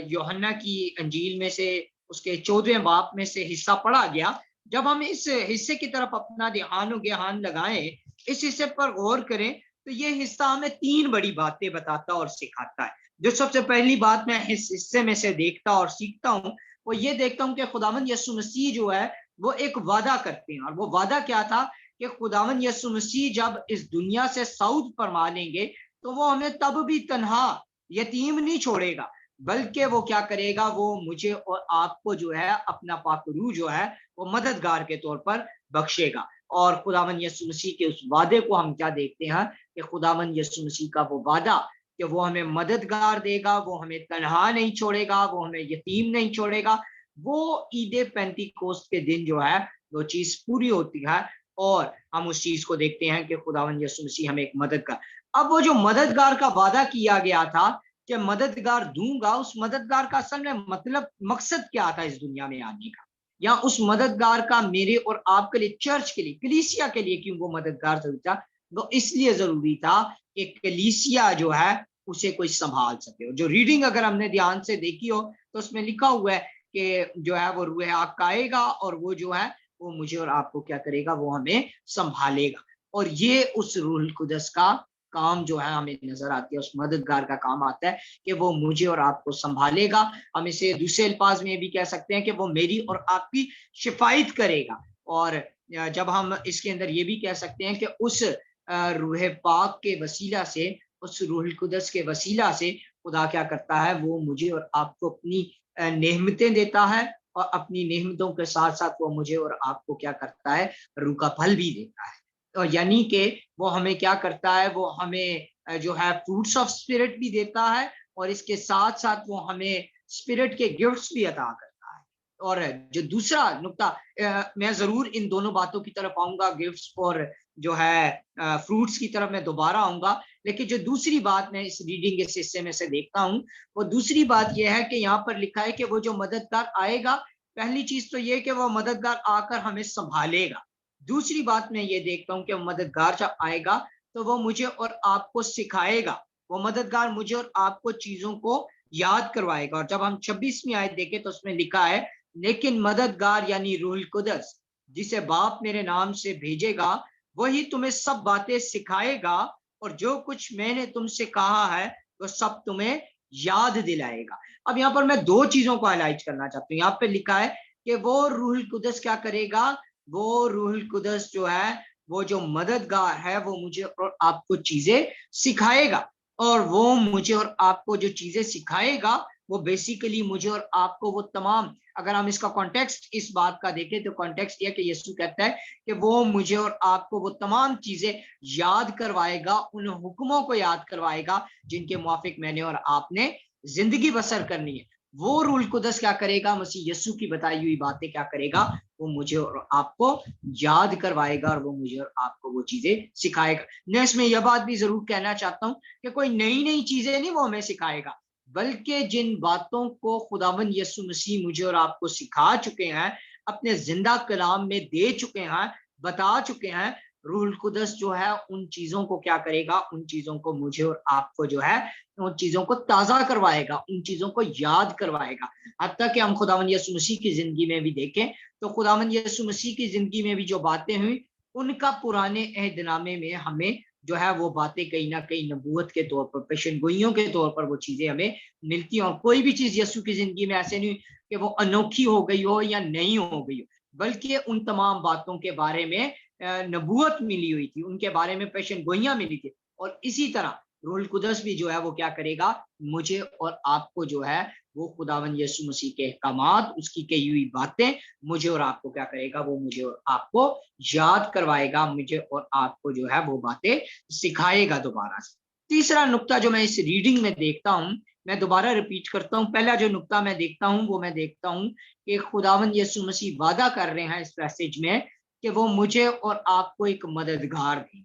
यूहन्ना की अंजील में से उसके 14वें बाब में से हिस्सा पढ़ा गया, जब हम इस हिस्से की तरफ अपना ध्यान लगाएं, इस हिस्से पर गौर करें, तो ये हिस्सा हमें 3 बड़ी बातें बताता और सिखाता है। जो सबसे पहली बात मैं इस हिस्से में से देखता और सीखता हूँ, वो ये देखता हूँ कि खुदावंद यीशु मसीह जो है वो एक वादा करते हैं। और वो वादा क्या था कि खुदावंद यीशु मसीह जब इस दुनिया से सऊद फरमा लेंगे तो वो हमें तब भी तन्हा यतीम नहीं छोड़ेगा, बल्कि वो क्या करेगा, वो मुझे और आपको जो है अपना पाकरू जो है वो मददगार के तौर पर बख्शेगा। और खुदावंद यीशु मसीह के उस वादे को हम क्या देखते हैं कि खुदावंद यीशु मसीह का वो वादा कि वो हमें मददगार देगा, वो हमें तन्हा नहीं छोड़ेगा, वो हमें यतीम नहीं छोड़ेगा, वो ईद पेंटिकोस्ट के दिन जो है वो चीज पूरी होती है। और हम उस चीज को देखते हैं कि खुदावंद यीशु मसीह हमें एक मददगार, अब वो जो मददगार का वादा किया गया था कि मददगार दूंगा, उस मददगार का असल में मतलब मकसद क्या था इस दुनिया में आने का, या उस मददगार का मेरे और आपके लिए, चर्च के लिए, कलीसिया के लिए क्यों वो मददगार जरूरी था? वो इसलिए जरूरी था कि कलीसिया जो है उसे कोई संभाल सके। और जो रीडिंग अगर हमने ध्यान से देखी हो तो उसमें लिखा हुआ है कि जो है वो रूह हक का आएगा और वो जो है वो मुझे और आपको क्या करेगा, वो हमें संभालेगा। और ये उस रूहुल कुदस का काम जो है हमें नजर आती है, उस मददगार का काम आता है कि वो मुझे और आपको संभालेगा। हम इसे दूसरे अल्फाज में भी कह सकते हैं कि वो मेरी और आपकी शिफायत करेगा। और जब हम इसके अंदर ये भी कह सकते हैं कि उस रूह पाक के वसीला से, उस रूहुल कुदस के वसीला से खुदा क्या करता है, वो मुझे और आपको अपनी नेमतें देता है, और अपनी नेमतों के साथ साथ वो मुझे और आपको क्या करता है, रूह का फल भी देता है। और यानी कि वो हमें क्या करता है, वो हमें जो है फ्रूट्स ऑफ स्पिरिट भी देता है, और इसके साथ साथ वो हमें स्पिरिट के गिफ्ट्स भी अता करता है। और जो दूसरा नुक्ता, मैं जरूर इन दोनों बातों की तरफ आऊंगा, गिफ्ट्स और जो है फ्रूट्स की तरफ मैं दोबारा आऊंगा, लेकिन जो दूसरी बात मैं इस रीडिंग इस हिस्से में से देखता हूँ, वो दूसरी बात यह है कि यहाँ पर लिखा है कि वो जो मददगार आएगा, पहली चीज तो ये कि वो मददगार आकर हमें संभालेगा। दूसरी बात मैं ये देखता हूँ कि मददगार जब आएगा तो वो मुझे और आपको सिखाएगा, वो मददगार मुझे और आपको चीजों को याद करवाएगा। और जब हम 26वीं आयत देखें तो उसमें लिखा है, लेकिन मददगार यानी रूहुल कुदस जिसे बाप मेरे नाम से भेजेगा, वही तुम्हें सब बातें सिखाएगा और जो कुछ मैंने तुमसे कहा है वो सब तुम्हें याद दिलाएगा। अब यहाँ पर मैं 2 चीजों को हाईलाइट करना चाहता हूँ। यहाँ पे लिखा है कि वो रूहुल कुदस क्या करेगा, वो रूहुल कुदस जो है, वो जो मददगार है, वो मुझे और आपको चीजें सिखाएगा। और वो मुझे और आपको जो चीजें सिखाएगा, वो बेसिकली मुझे और आपको वो तमाम, अगर हम इसका कॉन्टेक्स्ट इस बात का देखें तो कॉन्टेक्स्ट यह कि यीशु कहता है कि वो मुझे और आपको वो तमाम चीजें याद करवाएगा, उन हुक्मों को याद करवाएगा जिनके मुआफिक मैंने और आपने जिंदगी बसर करनी है। वो रूहुल कुदस क्या करेगा, मसीह यीशु की बताई हुई बातें क्या करेगा, वो मुझे और आपको याद करवाएगा और वो मुझे और आपको वो चीजें सिखाएगा। मैं इसमें यह बात भी जरूर कहना चाहता हूँ कि कोई नई नई चीजें नहीं वो हमें सिखाएगा, बल्कि जिन बातों को खुदावंद यीशु मसीह मुझे और आपको सिखा चुके हैं, अपने जिंदा कलाम में दे चुके हैं, बता चुके हैं, रूहुल कुदस जो है उन चीजों को क्या करेगा, उन चीजों को मुझे और आपको जो है उन चीजों को ताजा करवाएगा, उन चीजों को याद करवाएगा। हत्ता कि हम खुदावंद यीशु मसीह की जिंदगी में भी देखें तो खुदावंद यीशु मसीह की जिंदगी में भी जो बातें हुई, उनका पुराने अहदनामे में हमें जो है वो बातें कहीं ना कहीं नबूवत के तौर पर, पेशेनगोइयों के तौर पर वो चीजें हमें मिलती हैं। और कोई भी चीज यीशु की जिंदगी में ऐसे नहीं कि वो अनोखी हो गई हो या नहीं हो गई हो, बल्कि उन तमाम बातों के बारे में नबूवत मिली हुई थी, उनके बारे में पेशन गोइयां मिली थी। और इसी तरह रूहुल कुदस भी जो है वो क्या करेगा, मुझे और आपको जो है वो खुदावंद यीशु मसीह के अहकामात, उसकी कही हुई बातें मुझे और आपको क्या करेगा, वो मुझे और आपको याद करवाएगा, मुझे और आपको जो है वो बातें सिखाएगा दोबारा से। तीसरा नुक्ता जो मैं इस रीडिंग में देखता हूँ, मैं दोबारा रिपीट करता हूँ, पहला जो नुक्ता मैं देखता हूँ वो मैं देखता हूँ कि खुदावंद यीशु मसीह वादा कर रहे हैं इस पैसेज में कि वो मुझे और आपको एक मददगार दें।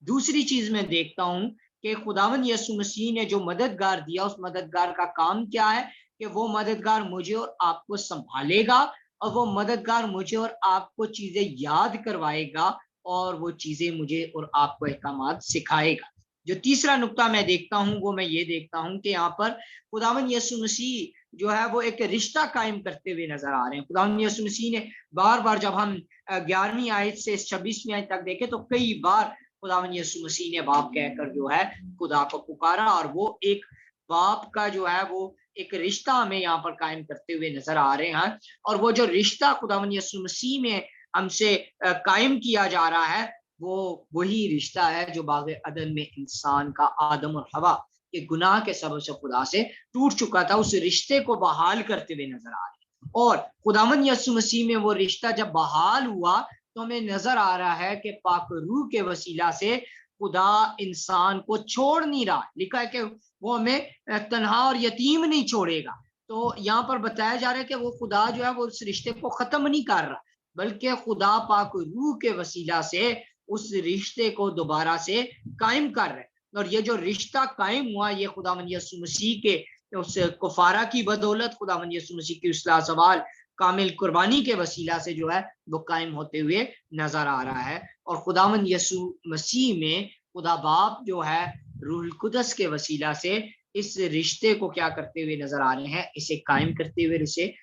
दूसरी चीज मैं देखता हूँ कि खुदावंद यीशु मसीह ने जो मददगार दिया, उस मददगार का काम क्या है कि वो मददगार मुझे और आपको संभालेगा, और वो मददगार मुझे और आपको चीजें याद करवाएगा, और वो चीजें मुझे और आपको अहकामात सिखाएगा। जो तीसरा नुक्ता मैं देखता हूँ वो मैं ये देखता हूँ कि यहाँ पर खुदावंद यीशु मसीह जो है वो एक रिश्ता कायम करते हुए नजर आ रहे हैं। खुदावंद यीशु मसीह ने बार बार, जब हम 11वीं आयत से 26वीं आयत तक देखे, तो कई बार खुदावंद यीशु मसीह ने बाप कहकर जो है खुदा को पुकारा, और वो एक बाप का जो है वो एक रिश्ता हमें यहाँ पर कायम करते हुए नजर आ रहे हैं। और वो जो रिश्ता खुदावंद यीशु मसीह में हमसे कायम किया जा रहा है, वो वही रिश्ता है जो बाग़ अदन में इंसान का, आदम और हवा के गुनाह के सबब से खुदा से टूट चुका था, उस रिश्ते को बहाल करते हुए नजर आ रहे हैं। और खुदावंद यीशु मसीह में वो रिश्ता जब बहाल हुआ तो हमें नजर आ रहा है कि पाक रूह के वसीला से खुदा इंसान को छोड़ नहीं रहा। लिखा है कि वो हमें तन्हा और यतीम नहीं छोड़ेगा। तो यहाँ पर बताया जा रहा है कि वो खुदा जो है वो उस रिश्ते को खत्म नहीं कर रहा, बल्कि खुदा पाक रूह के वसीला से उस रिश्ते को दोबारा से कायम कर रहे हैं। और ये जो रिश्ता कायम हुआ, ये खुदावंद यीशु मसीह के उस कुफारा की बदौलत, खुदावंद यीशु मसीह की उसला सवाल कामिल कुर्बानी के वसीला से जो है वो कायम होते हुए नजर आ रहा है। और खुदावंद यीशु मसीह में खुदा बाप जो है रूहुल कुदस के वसीला से इस रिश्ते को क्या करते हुए नजर आ रहे हैं, इसे कायम करते हुए, इसे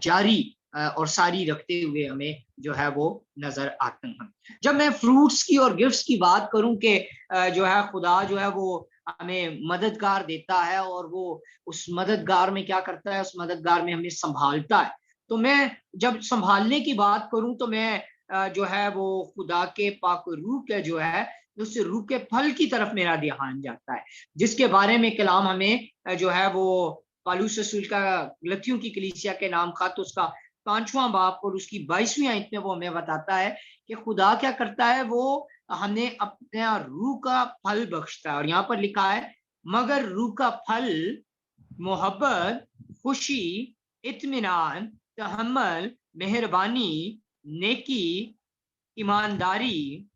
जारी और सारी रखते हुए हमें जो है वो नजर आते हैं। जब मैं फ्रूट्स की और गिफ्ट्स की बात करूं कि जो है खुदा जो है वो हमें मददगार देता है, और वो उस मददगार में क्या करता है, उस मददगार में हमें संभालता है। तो मैं जब संभालने की बात करूं तो मैं जो है वो खुदा के पाक रूह के जो है उस रूह के फल की तरफ मेरा ध्यान जाता है, जिसके बारे में कलाम हमें जो है वो पौलुस रसूल का गलतियों की कलीसिया के नाम खत, उसका 5वां बाब और उसकी 22वीं आयत में वो हमें बताता है कि खुदा क्या करता है, वो हमें अपने रूह का फल बख्शता है। और यहाँ पर लिखा है, मगर रूह का फल मोहब्बत, खुशी, इत्मीनान, तहम्मुल, मेहरबानी, नेकी, ईमानदारी,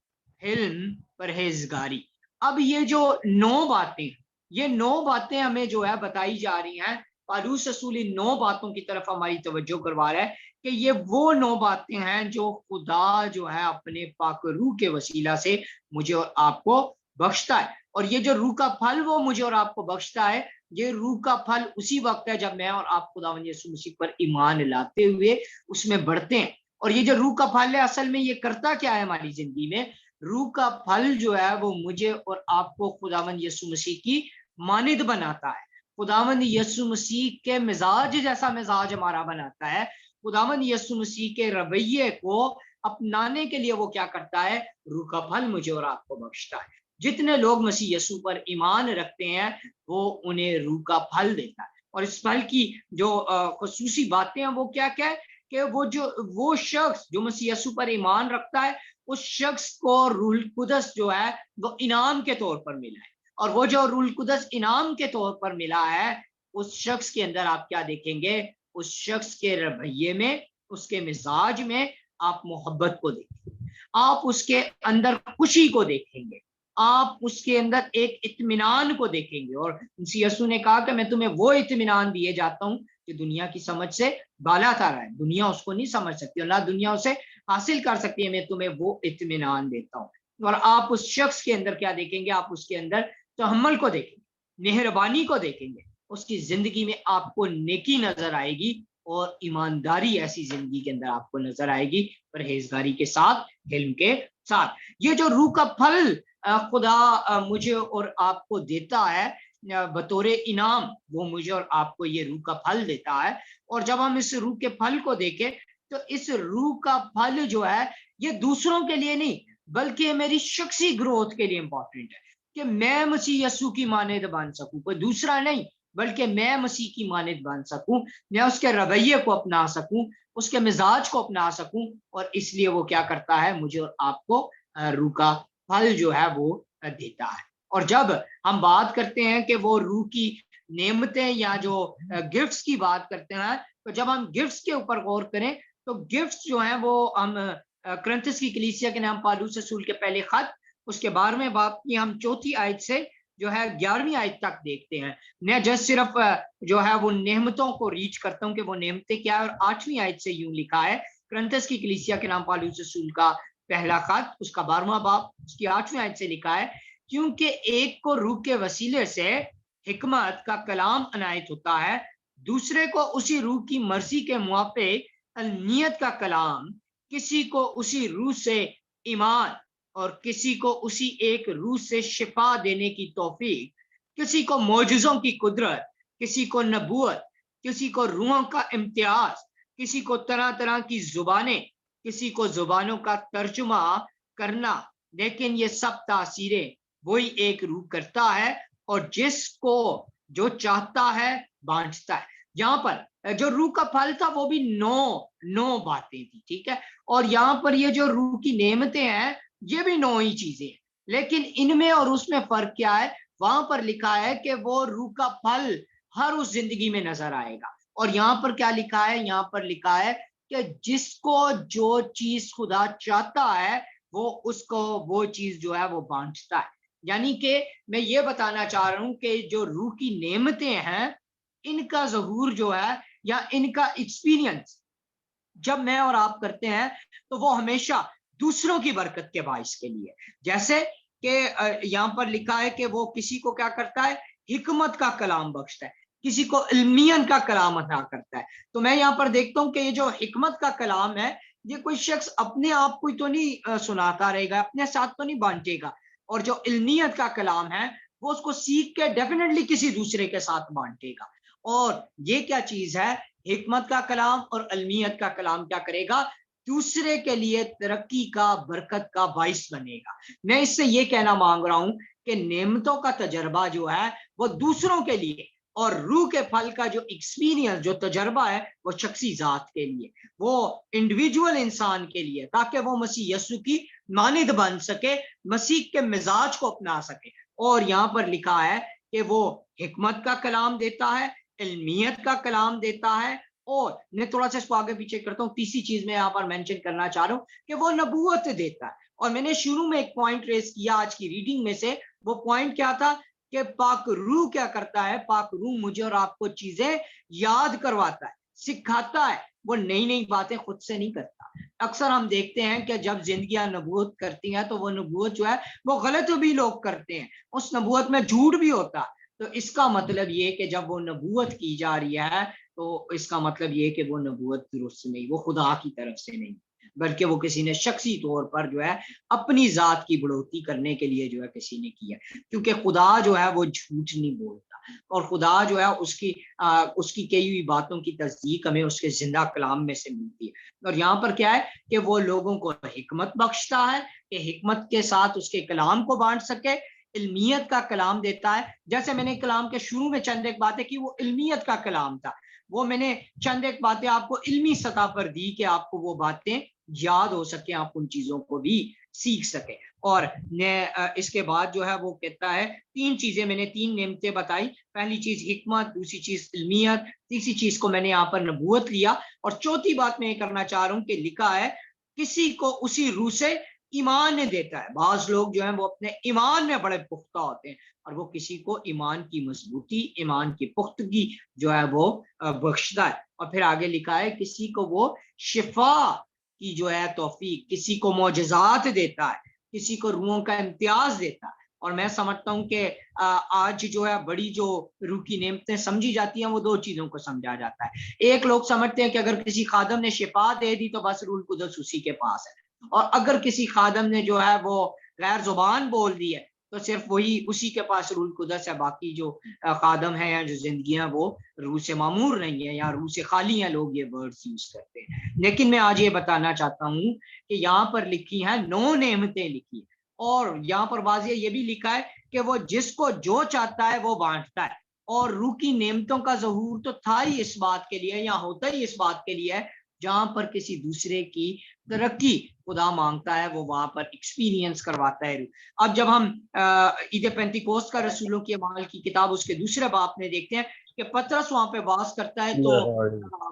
हिल्म, परहेजगारी। अब ये जो 9 बातें, ये 9 बातें हमें जो है बताई जा रही हैं। पौलुस रसूल इन 9 बातों की तरफ हमारी तवज्जो करवा रहा है कि ये वो 9 बातें हैं जो खुदा जो है अपने पाक रूह के वसीला से मुझे और आपको बख्शता है। और ये जो रूह का फल वो मुझे और आपको बख्शता है, ये रूह का फल उसी वक्त है जब मैं और आप खुदावंद यीशु मसीह पर ईमान लाते हुए उसमें बढ़ते हैं। और ये जो रूह का फल है, असल में ये करता क्या है हमारी जिंदगी में? रूह का फल जो है वो मुझे और आपको खुदावंद यीशु मसीह की मानिद बनाता है। खुदावंद यीशु मसीह के मिजाज जैसा मिजाज हमारा बनाता है। खुदावंद यीशु मसीह के रवैये को अपनाने के लिए वो क्या करता है? रूह का फल मुझे और आपको बख्शता है। जितने लोग मसीह यीशु पर ईमान रखते हैं वो उन्हें रूह का फल देता है। और इस फल की जो खुसूसी बातें हैं वो क्या क्या है कि वो शख्स जो मसीह यीशु पर ईमान रखता है, उस शख्स को रूहुल कुदस जो है वो इनाम के तौर पर मिला है। और वो जो रूहुल कुदस इनाम के तौर पर मिला है, उस शख्स के अंदर आप क्या देखेंगे? उस शख्स के रवैये में, उसके मिजाज में आप मोहब्बत को देखेंगे, आप उसके अंदर खुशी को देखेंगे, आप उसके अंदर एक इत्मीनान को देखेंगे। और मसीह यीशु ने कहा कि मैं तुम्हें वो इत्मीनान दिए जाता हूँ जो दुनिया की समझ से बालातर है। दुनिया उसको नहीं समझ सकती और ना दुनिया उसे हासिल कर सकती है। मैं तुम्हें वो इत्मीनान देता हूँ। और आप उस शख्स के अंदर क्या देखेंगे? आप उसके अंदर तहम्मुल को देखेंगे, मेहरबानी को देखेंगे। उसकी जिंदगी में आपको नेकी नजर आएगी और ईमानदारी ऐसी जिंदगी के अंदर आपको नजर आएगी, परहेजगारी के साथ, हिल्म के साथ। ये जो रूह का फल खुदा मुझे और आपको देता है बतौरे इनाम, वो मुझे और आपको ये रूह का फल देता है। और जब हम इस रूह के फल को देखें तो इस रूह का फल जो है ये दूसरों के लिए नहीं बल्कि ये मेरी शख्सी ग्रोथ के लिए इंपॉर्टेंट है कि मैं मसीह यस्सु की मानद बन सकूं, कोई दूसरा नहीं बल्कि मैं मसीह की मानद बन सकूं, मैं उसके रवैये को अपना सकूं, उसके मिजाज को अपना सकूं। और इसलिए वो क्या करता है, मुझे और आपको रूह का फल जो है वो देता है। और जब हम बात करते हैं कि वो रूह की नेमतें या जो गिफ्ट्स की बात करते हैं, तो जब हम गिफ्ट्स के ऊपर गौर करें तो गिफ्ट्स जो हैं वो हम कुरिन्थियों की कलीसिया के नाम पौलुस रसूल के पहले खत उसके 12वें बाब की हम 4थी आयत से जो है 11वीं आयत तक देखते हैं। मैं जस्ट सिर्फ जो है वो नेमतों को रीच करता हूं कि वो नेमतें क्या है। और 8वीं आयत से यूं लिखा है, कुरिन्थियों की कलीसिया के नाम पौलुस रसूल का पहला खत उसका 12वां बाब उसकी 8वीं आयत से लिखा है, क्योंकि एक को रूह के वसीले से हिकमत का कलाम अनायत होता है, दूसरे को उसी रूह की मर्जी के मुआफिक अलनियत का कलाम, किसी को उसी रूह से ईमान और किसी को उसी एक रूह से शिफा देने की तौफीक, किसी को मौजज़ों की कुदरत, किसी को नबूवत, किसी को रूहों का इम्तियाज, किसी को तरह तरह की जुबानें, किसी को जुबानों का तर्जुमा करना, लेकिन ये सब तासीरें वही एक रूह करता है और जिसको जो चाहता है बांटता है। यहाँ पर जो रूह का फल था वो भी 9 बातें थी, ठीक है। और यहाँ पर ये जो रूह की नेमतें हैं ये भी 9 ही चीजें हैं, लेकिन इनमें और उसमें फर्क क्या है। वहां पर लिखा है कि वो रूह का फल हर उस जिंदगी में नजर आएगा, और यहाँ पर क्या लिखा है, यहाँ पर लिखा है कि जिसको जो चीज खुदा चाहता है वो उसको वो चीज जो है वो बांटता है। यानी कि मैं ये बताना चाह रहा हूं कि जो रूह की नेमतें हैं इनका ज़हूर जो है या इनका एक्सपीरियंस जब मैं और आप करते हैं तो वो हमेशा दूसरों की बरकत के बाइस के लिए। जैसे कि यहाँ पर लिखा है कि वो किसी को क्या करता है, हिकमत का कलाम बख्शता है, किसी को इल्मियन का कलाम अता करता है। तो मैं यहाँ पर देखता हूँ कि ये जो हिकमत का कलाम है ये कोई शख्स अपने आप को तो नहीं सुनाता रहेगा, अपने साथ तो नहीं बांटेगा, और जो इल्मियत का कलाम है वो उसको सीख के डेफिनेटली किसी दूसरे के साथ बांटेगा। और ये क्या चीज है, हिकमत का कलाम और इल्मियत का कलाम क्या करेगा, दूसरे के लिए तरक्की का बरकत का बाइस बनेगा। मैं इससे ये कहना मांग रहा हूं कि नेमतों का तजर्बा जो है वो दूसरों के लिए, और रूह के फल का जो एक्सपीरियंस जो तजर्बा है वो शख्सी जात के लिए, वो इंडिविजुअल इंसान के लिए, ताकि वो मसीह यस्सु की मानद बन सके, मसीह के मिजाज को अपना सके। और यहाँ पर लिखा है कि वो हिकमत का कलाम देता है, इल्मियत का कलाम देता है, और मैं थोड़ा सा इसको आगे पीछे करता हूँ। तीसरी चीज मैं यहाँ पर मेंशन करना चाह रहा हूँ कि वो नबूवत देता है। और मैंने शुरू में एक पॉइंट रेस किया आज की रीडिंग में से, वो पॉइंट क्या था कि पाक रूह क्या करता है, पाक रूह मुझे और आपको चीजें याद करवाता है, सिखाता है, वो नई नई बातें खुद से नहीं करता। अक्सर हम देखते हैं कि जब जिंदगियां नबूवत करती हैं तो वो नबूवत जो है वो गलत भी लोग करते हैं, उस नबूवत में झूठ भी होता है। तो इसका मतलब ये कि जब वो नबूवत की जा रही है तो इसका मतलब ये कि वो नबूवत दुरुस्त नहीं, वो खुदा की तरफ से नहीं, बल्कि वो किसी ने शख्सी तौर पर जो है अपनी जात की बढ़ोतरी करने के लिए जो है किसी ने किया। क्योंकि खुदा जो है वो झूठ नहीं बोलता, और खुदा जो है उसकी कई हुई बातों की तस्दीक हमें उसके जिंदा कलाम में से मिलती है। और यहाँ पर क्या है कि वो लोगों को हिकमत बख्शता है कि हिकमत के साथ उसके कलाम को बांट सके, इल्मियत का कलाम देता है। जैसे मैंने कलाम के शुरू में चंद एक बातें की, वो इल्मियत का कलाम था, वो मैंने चंद एक बातें आपको इल्मी सतह पर दी कि आपको वो बातें याद हो सके, आप उन चीजों को भी सीख सके। और इसके बाद जो है वो कहता है 3 चीजें, मैंने 3 नेमतें बताई। पहली चीज हिकमत, दूसरी चीज इल्मियत, तीसरी चीज को मैंने यहाँ पर नबूवत लिया। और चौथी बात मैं ये करना चाह रहा हूँ कि लिखा है किसी को उसी रूह से ईमान देता है। बाज लोग जो हैं वो अपने ईमान में बड़े पुख्ता होते हैं, और वो किसी को ईमान की मजबूती, ईमान की पुख्तगी जो है वो बख्शता है। और फिर आगे लिखा है किसी को वो शिफा की जो है तौफीक, किसी को मौजज़ात देता है, किसी को रूहों का इम्तियाज देता है। और मैं समझता हूँ कि आज जो है बड़ी जो रूह की नेमतें समझी जाती हैं वो 2 चीजों को समझा जाता है। एक लोग समझते हैं कि अगर किसी खादम ने शिफा दे दी तो बस रूह कुदस उसी के पास है, और अगर किसी खादम ने जो है वो गैर जुबान बोल दी है तो सिर्फ वही उसी के पास रूह कुदस है, बाकी जो खादम है या जो जिंदगियां वो रूह से मामूर नहीं है या रूह से खाली हैं, लोग ये वर्ड्स यूज करते हैं। लेकिन मैं आज ये बताना चाहता हूँ कि यहाँ पर लिखी है 9 नेमतें लिखी है, और यहाँ पर वाज़ेह ये भी लिखा है कि वो जिसको जो चाहता है वो बांटता है। और रूह की नेमतों का ज़हूर तो था ही इस बात के लिए, या होता ही इस बात के लिए है, जहां पर किसी दूसरे की तरक्की खुदा मांगता है वो वहां पर एक्सपीरियंस करवाता है। अब जब हम ईद पेंतिकोस्त का रसूलों की अमाल की किताब उसके दूसरे बाब में देखते हैं कि पतरस वहां पे वास करता है, तो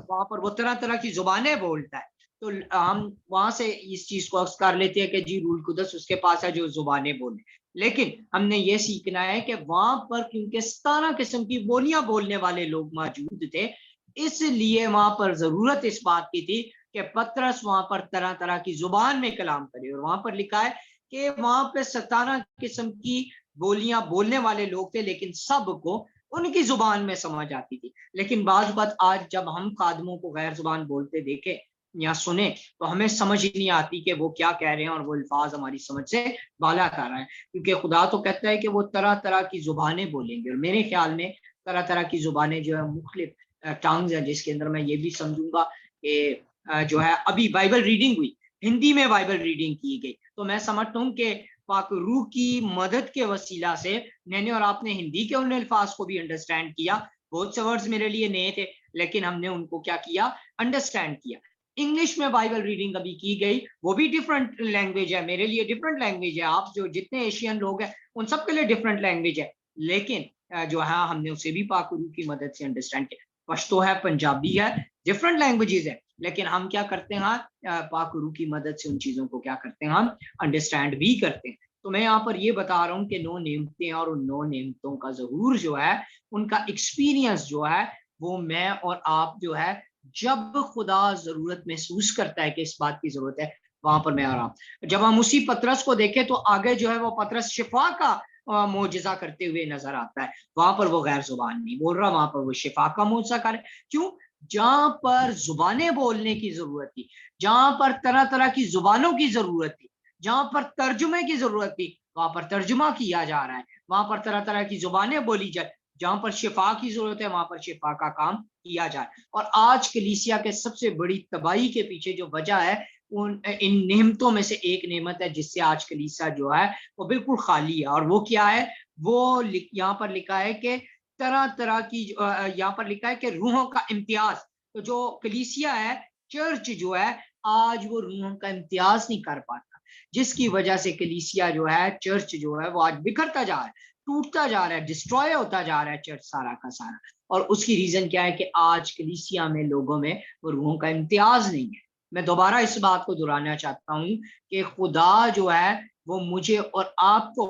वहां पर वो तरह तरह की जुबानें बोलता है। तो हम वहां से इस चीज को अक्स कर लेते हैं कि जी रूह कुदस उसके पास है जो जुबानें बोले, लेकिन हमने ये सीखना है कि वहां पर क्योंकि 17 किस्म की बोलियां बोलने वाले लोग मौजूद थे, इसलिए वहां पर जरूरत इस बात की थी कि पतरस वहां पर तरह तरह की जुबान में कलाम करे। और वहां पर लिखा है कि वहां पे 17 किस्म की बोलियां बोलने वाले लोग थे, लेकिन सबको उनकी जुबान में समझ आती थी। लेकिन बाज बात आज जब हम खादमों को गैर जुबान बोलते देखे या सुने तो हमें समझ ही नहीं आती कि वो क्या कह रहे हैं और वो अल्फाज हमारी समझ से बाला कर रहा है, क्योंकि खुदा तो कहता है कि वो तरह तरह की जुबानें बोलेंगे। और मेरे ख्याल में तरह तरह की जुबानें जो है मुख्तलिफ टंग्स है, जिसके अंदर मैं ये भी समझूंगा कि जो है अभी बाइबल रीडिंग हुई, हिंदी में बाइबल रीडिंग की गई, तो मैं समझता हूँ कि पाक रूह की मदद के वसीला से मैंने और आपने हिंदी के उन अल्फाज को भी अंडरस्टैंड किया। बहुत से वर्ड्स मेरे लिए नए थे, लेकिन हमने उनको क्या किया, अंडरस्टैंड किया। इंग्लिश में बाइबल रीडिंग अभी की गई, वो भी डिफरेंट लैंग्वेज है, मेरे लिए डिफरेंट लैंग्वेज है, आप जो जितने एशियन लोग हैं उन सबके लिए डिफरेंट लैंग्वेज है, लेकिन जो है हमने उसे भी पाक रूह की मदद से अंडरस्टैंड किया। पश्तो है, पंजाबी है, डिफरेंट लैंग्वेजेस है, लेकिन हम क्या करते हैं, पाक रूह की मदद से उन चीजों को क्या करते हैं, हम अंडरस्टैंड भी करते हैं। तो मैं यहाँ पर ये बता रहा हूँ कि 9 नेमतें और उन 9 नेमतों का ज़हूर जो है, उनका एक्सपीरियंस जो है, वो मैं और आप जो है जब खुदा जरूरत महसूस करता है कि इस बात की जरूरत है, वहां पर मैं और आप, जब हम उसी पतरस को देखें तो आगे जो है वो पतरस शिफा का मोजज़ा करते हुए नजर आता है। वहां पर वो गैर जुबान नहीं बोल रहा, वहां पर वो शिफा का मोजज़ा कर, क्यों? जहां पर जुबानें बोलने की जरूरत थी, जहां पर तरह तरह की जुबानों की जरूरत थी, जहां पर तर्जुमे की जरूरत थी, वहां पर तर्जुमा किया जा रहा है, वहां पर तरह तरह की जुबानें बोली जाए। जहां पर शिफा की जरूरत है वहां पर शिफा का काम किया जाए। और आज कलीसिया के सबसे बड़ी तबाही के पीछे जो वजह है, उन इन नेमतों में से एक नेमत है जिससे आज कलीसिया जो है वो बिल्कुल खाली है। और वो क्या है? वो यहाँ पर लिखा है कि तरह तरह की, यहाँ पर लिखा है कि रूहों का इम्तियाज। तो जो कलीसिया है, चर्च जो है, आज वो रूहों का इम्तियाज नहीं कर पाता, जिसकी वजह से कलीसिया जो है, चर्च जो है, वो आज बिखरता जा रहा है, टूटता जा रहा है, डिस्ट्रॉय होता जा रहा है चर्च सारा का सारा। और उसकी रीजन क्या है कि आज कलीसिया में लोगों में वो रूहों का इम्तियाज नहीं है। मैं दोबारा इस बात को दोहराना चाहता हूँ कि खुदा जो है वो मुझे और आपको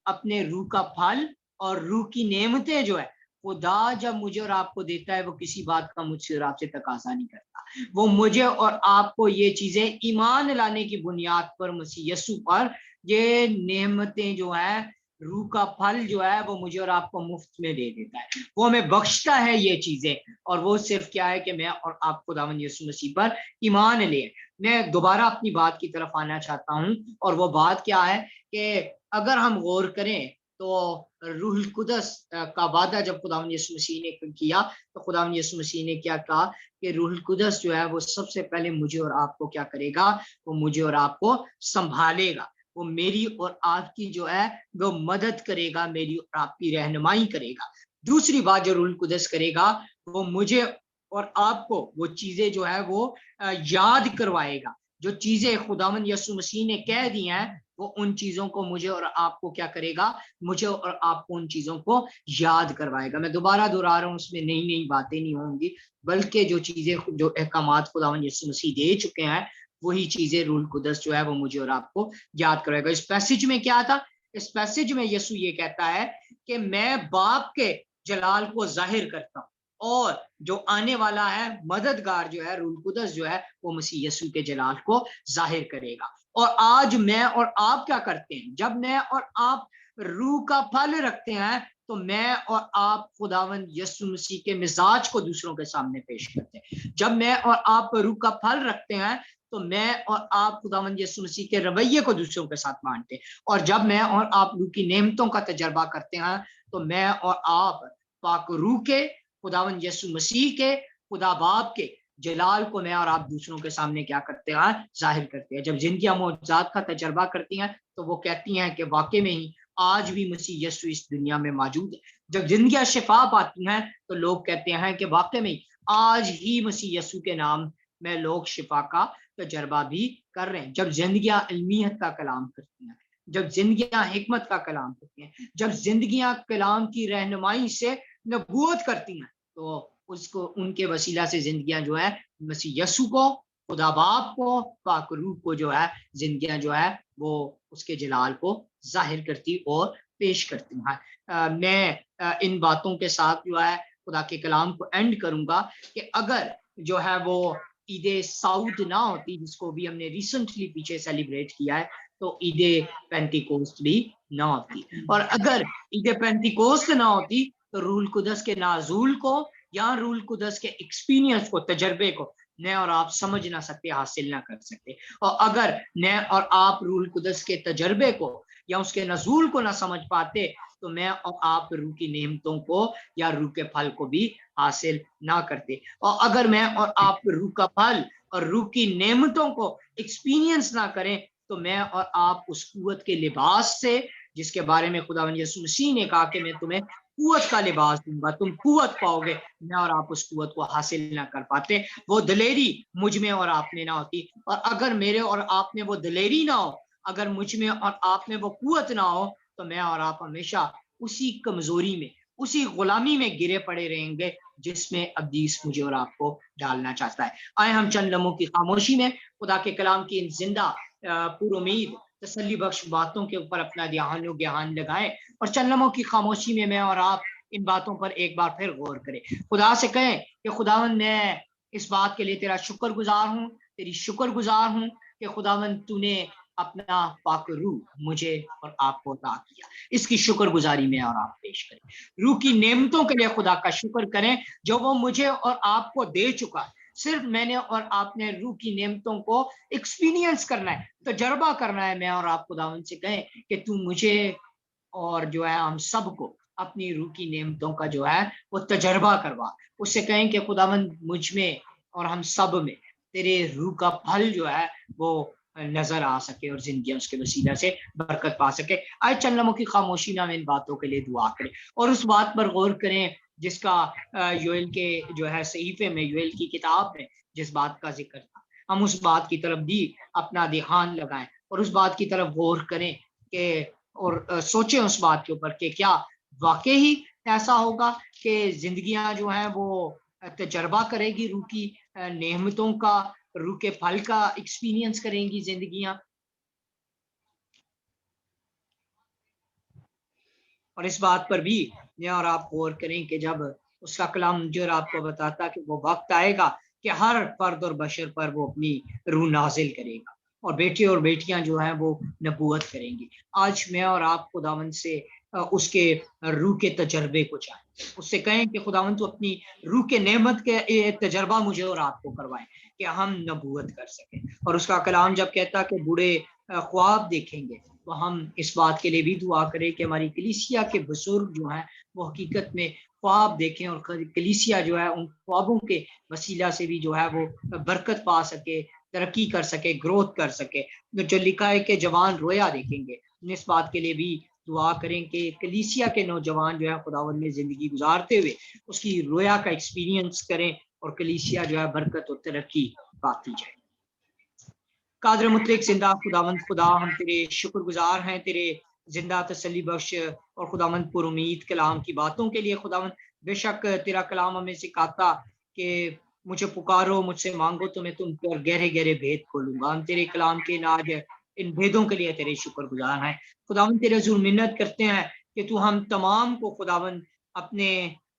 अपने रूह का फल और रूह की नेमतें जो है, खुदा जब मुझे और आपको देता है वो किसी बात का मुझसे और आपसे तकाजा नहीं करता। वो मुझे और आपको ये चीजें ईमान लाने की बुनियाद पर, मसीह यीशु पर, ये नेमतें जो है, रूह का फल जो है, वो मुझे और आपको मुफ्त में दे देता है। वो हमें बख्शता है ये चीजें, और वो सिर्फ क्या है कि मैं और आप खुदावंद यीशु मसीह पर ईमान ले। मैं दोबारा अपनी बात की तरफ आना चाहता हूँ, और वो बात क्या है कि अगर हम गौर करें तो रूहुल कुदस का वादा जब खुदावंद यीशु मसीह ने किया, तो खुदावंद यीशु मसीह ने क्या कहा कि रूहुल कुदस जो है वो सबसे पहले मुझे और आपको क्या करेगा, वो मुझे और आपको संभालेगा, वो मेरी और आपकी जो है वो मदद करेगा, मेरी और आपकी रहनुमाई करेगा। दूसरी बात जो रूहुल कुदस करेगा, वो मुझे और आपको वो चीजें जो है वो याद करवाएगा। जो चीजें खुदावंद यीशु मसीह ने कह दी हैं, वो उन चीजों को मुझे और आपको क्या करेगा, मुझे और आपको उन चीजों को याद करवाएगा। मैं दोबारा दोहरा रहा हूँ, उसमें नई नई बातें नहीं होंगी, बल्कि जो चीजें, जो अहकामात खुदावंद यीशु मसीह दे चुके हैं, वही चीजें रूहुल कुदस जो है वो मुझे और आपको याद कराएगा। इस पैसेज में क्या था? इस पैसेज में यीशु ये कहता है कि मैं बाप के जलाल को जाहिर करता हूँ, और जो आने वाला है मददगार जो है, रूहुल कुदस जो है, वो मसीह यीशु के जलाल को जाहिर करेगा। और आज मैं और आप क्या करते हैं? जब मैं और आप रूह का फल रखते हैं, तो मैं और आप खुदावंद यीशु मसीह के मिजाज को दूसरों के सामने पेश करते हैं। जब मैं और आप रूह का फल रखते हैं, तो मैं और आप खुदावंद यीशु मसीह के रवैये को दूसरों के साथ बांटते हैं। और जब मैं और आप रूह की नेमतों का तजर्बा करते हैं तो मैं और आप पाक रूह के, खुदावंद यीशु मसीह के, खुदा बाप के जलाल को मैं और आप दूसरों के सामने क्या करते हैं, जाहिर करते हैं। जब जिंदगियां मौजूदात का तजर्बा करती हैं तो वो कहती हैं कि वाकई में ही आज भी मसीह यीशु इस दुनिया में मौजूद है। जब जिंदगियां शिफा पाती हैं तो लोग कहते हैं कि वाकई में आज ही मसीह यीशु के नाम में लोग शिफा का तजर्बा भी कर रहे हैं। जब जिंदगियां इल्मियत का कलाम करती हैं, जब जिंदगियां हिकमत का कलाम करती हैं, जब जिंदगियां कलाम की रहनुमाई से नबूवत करती हैं, तो उसको उनके वसीला से जिंदगियां जो है मसीह यीशु को, खुदा बाप को, पाक रूह को जो है जिंदगियां जो है वो उसके जलाल को जाहिर करती और पेश करती हैं। मैं इन बातों के साथ जो है खुदा के कलाम को एंड करूंगा कि अगर जो है वो ईद साउद ना होती, जिसको भी हमने रिसेंटली पीछे सेलिब्रेट किया है, तो ईद पेंटिकोस्ट भी ना होती। और अगर ईद पेंटिकोस्ट ना होती तो रूल कुदस के नाजूल को या रूल कुदस के एक्सपीरियंस को, तजर्बे को मैं और आप समझ ना सकते, हासिल ना कर सकते। और अगर मैं और आप रूल कुदस के तजर्बे को या उसके नजूल को ना समझ पाते तो मैं और आप रूह की नेमतों को या रूह के फल को भी हासिल ना करते। और अगर मैं और आप रूह का फल और रूह की नेमतों को एक्सपीरियंस ना करें तो मैं और आप उस कुव्वत के लिबास से, जिसके बारे में खुदावंद यीशु मसीह ने कहा कि मैं तुम्हें कुव्वत का लिबास दूंगा, तुम कुव्वत पाओगे, मैं और आप उस कुव्वत को हासिल ना कर पाते। वो दलेरी मुझ में और आप में ना होती। और अगर मेरे और आप में वो दलेरी ना हो, अगर मुझ में और आप में वो कुव्वत ना हो, तो मैं और आप हमेशा उसी कमजोरी में, उसी गुलामी में गिरे पड़े रहेंगे जिसमें अब्दीस मुझे और आपको डालना चाहता है। आए हम चंद लम्हों की खामोशी में खुदा के कलाम की इन जिंदा पुरुमीद तसल्ली बख्श बातों के ऊपर अपना ध्यान लगाएं और चंद लम्हों की खामोशी में मैं और आप इन बातों पर एक बार फिर गौर करें। खुदा से कहें कि खुदावन मैं इस बात के लिए तेरा शुक्रगुजार हूँ, तेरी शुक्रगुजार हूँ कि खुदावन तूने अपना पाक रूह मुझे और आपको अता किया। इसकी शुक्रगुजारी में और आप पेश करें। रूह की नेमतों के लिए खुदा का शुक्र करें जो वो मुझे और आपको दे चुका है। सिर्फ मैंने और आपने रूह की नेमतों को एक्सपीरियंस करना है, तजर्बा करना है। मैं और आप खुदावन से कहें कि तू मुझे और जो है हम सबको अपनी रूह की नेमतों का जो है वो तजर्बा करवा। उससे कहें कि खुदावन मुझ में और हम सब में तेरे रूह का फल जो है वो नजर आ सके और जिंदगी उसके वसीला से बरकत पा सके। आए चंद लम्हों की खामोशी में हम इन बातों के लिए दुआ करें और उस बात पर गौर करें जिसका योएल के जो है सहीफे में, योएल की किताब में जिस बात का जिक्र था, हम उस बात की तरफ भी अपना ध्यान लगाएं और उस बात की तरफ गौर करें कि और सोचें उस बात के ऊपर कि क्या वाकई ही ऐसा होगा कि जिंदगियां जो हैं वो तजर्बा करेगी रूह की नेमतों का, रूह के फल का एक्सपीरियंस करेंगी जिंदगियां। और इस बात पर भी मैं और आप गौर करें कि जब उसका कलाम मुझे और आपको बताता कि वो वक्त आएगा कि हर फर्द और बशर पर वो अपनी रूह नाजिल करेगा और बेटे और बेटियां जो हैं वो नबूवत करेंगी। आज मैं और आप खुदावंद से उसके रूह के तजर्बे को चाहें, उससे कहें कि खुदावंद तो अपनी रूह के नेमत के तजर्बा मुझे और आपको करवाएं कि हम नबूवत कर सकें। और उसका कलाम जब कहता कि बूढ़े ख्वाब देखेंगे तो हम इस बात के लिए भी दुआ करें कि हमारी कलीसिया के बुजुर्ग जो हैं वो हकीकत में ख्वाब देखें और कलीसिया जो है उन ख्वाबों के वसीला से भी जो है वो बरकत पा सके, तरक्की कर सके, ग्रोथ कर सके। जो लिखा है कि जवान रोया देखेंगे, इस बात के लिए भी दुआ करें कि कलीसिया के नौजवान जो है खुदावंद में जिंदगी गुजारते हुए उसकी रोया का एक्सपीरियंस करें और कलीसिया जो है बरकत और तरक्की पाती जाए। कादर मुतलक जिंदा खुदावंद खुदा, हम तेरे शुक्रगुजार हैं तेरे जिंदा तसल्ली बख्श और खुदावंद पुरुमीद कलाम की बातों के लिए। खुदावंद बेशक तेरा कलाम हमें सिखाता कि मुझे पुकारो, मुझसे मांगो तो मैं तुम पर गहरे गहरे भेद खोलूंगा। हम तेरे कलाम के नाज इन भेदों के लिए तेरे शुक्रगुजार हैं। खुदावंद तेरे हुजूर मिन्नत करते हैं कि तू हम तमाम को खुदावंद अपने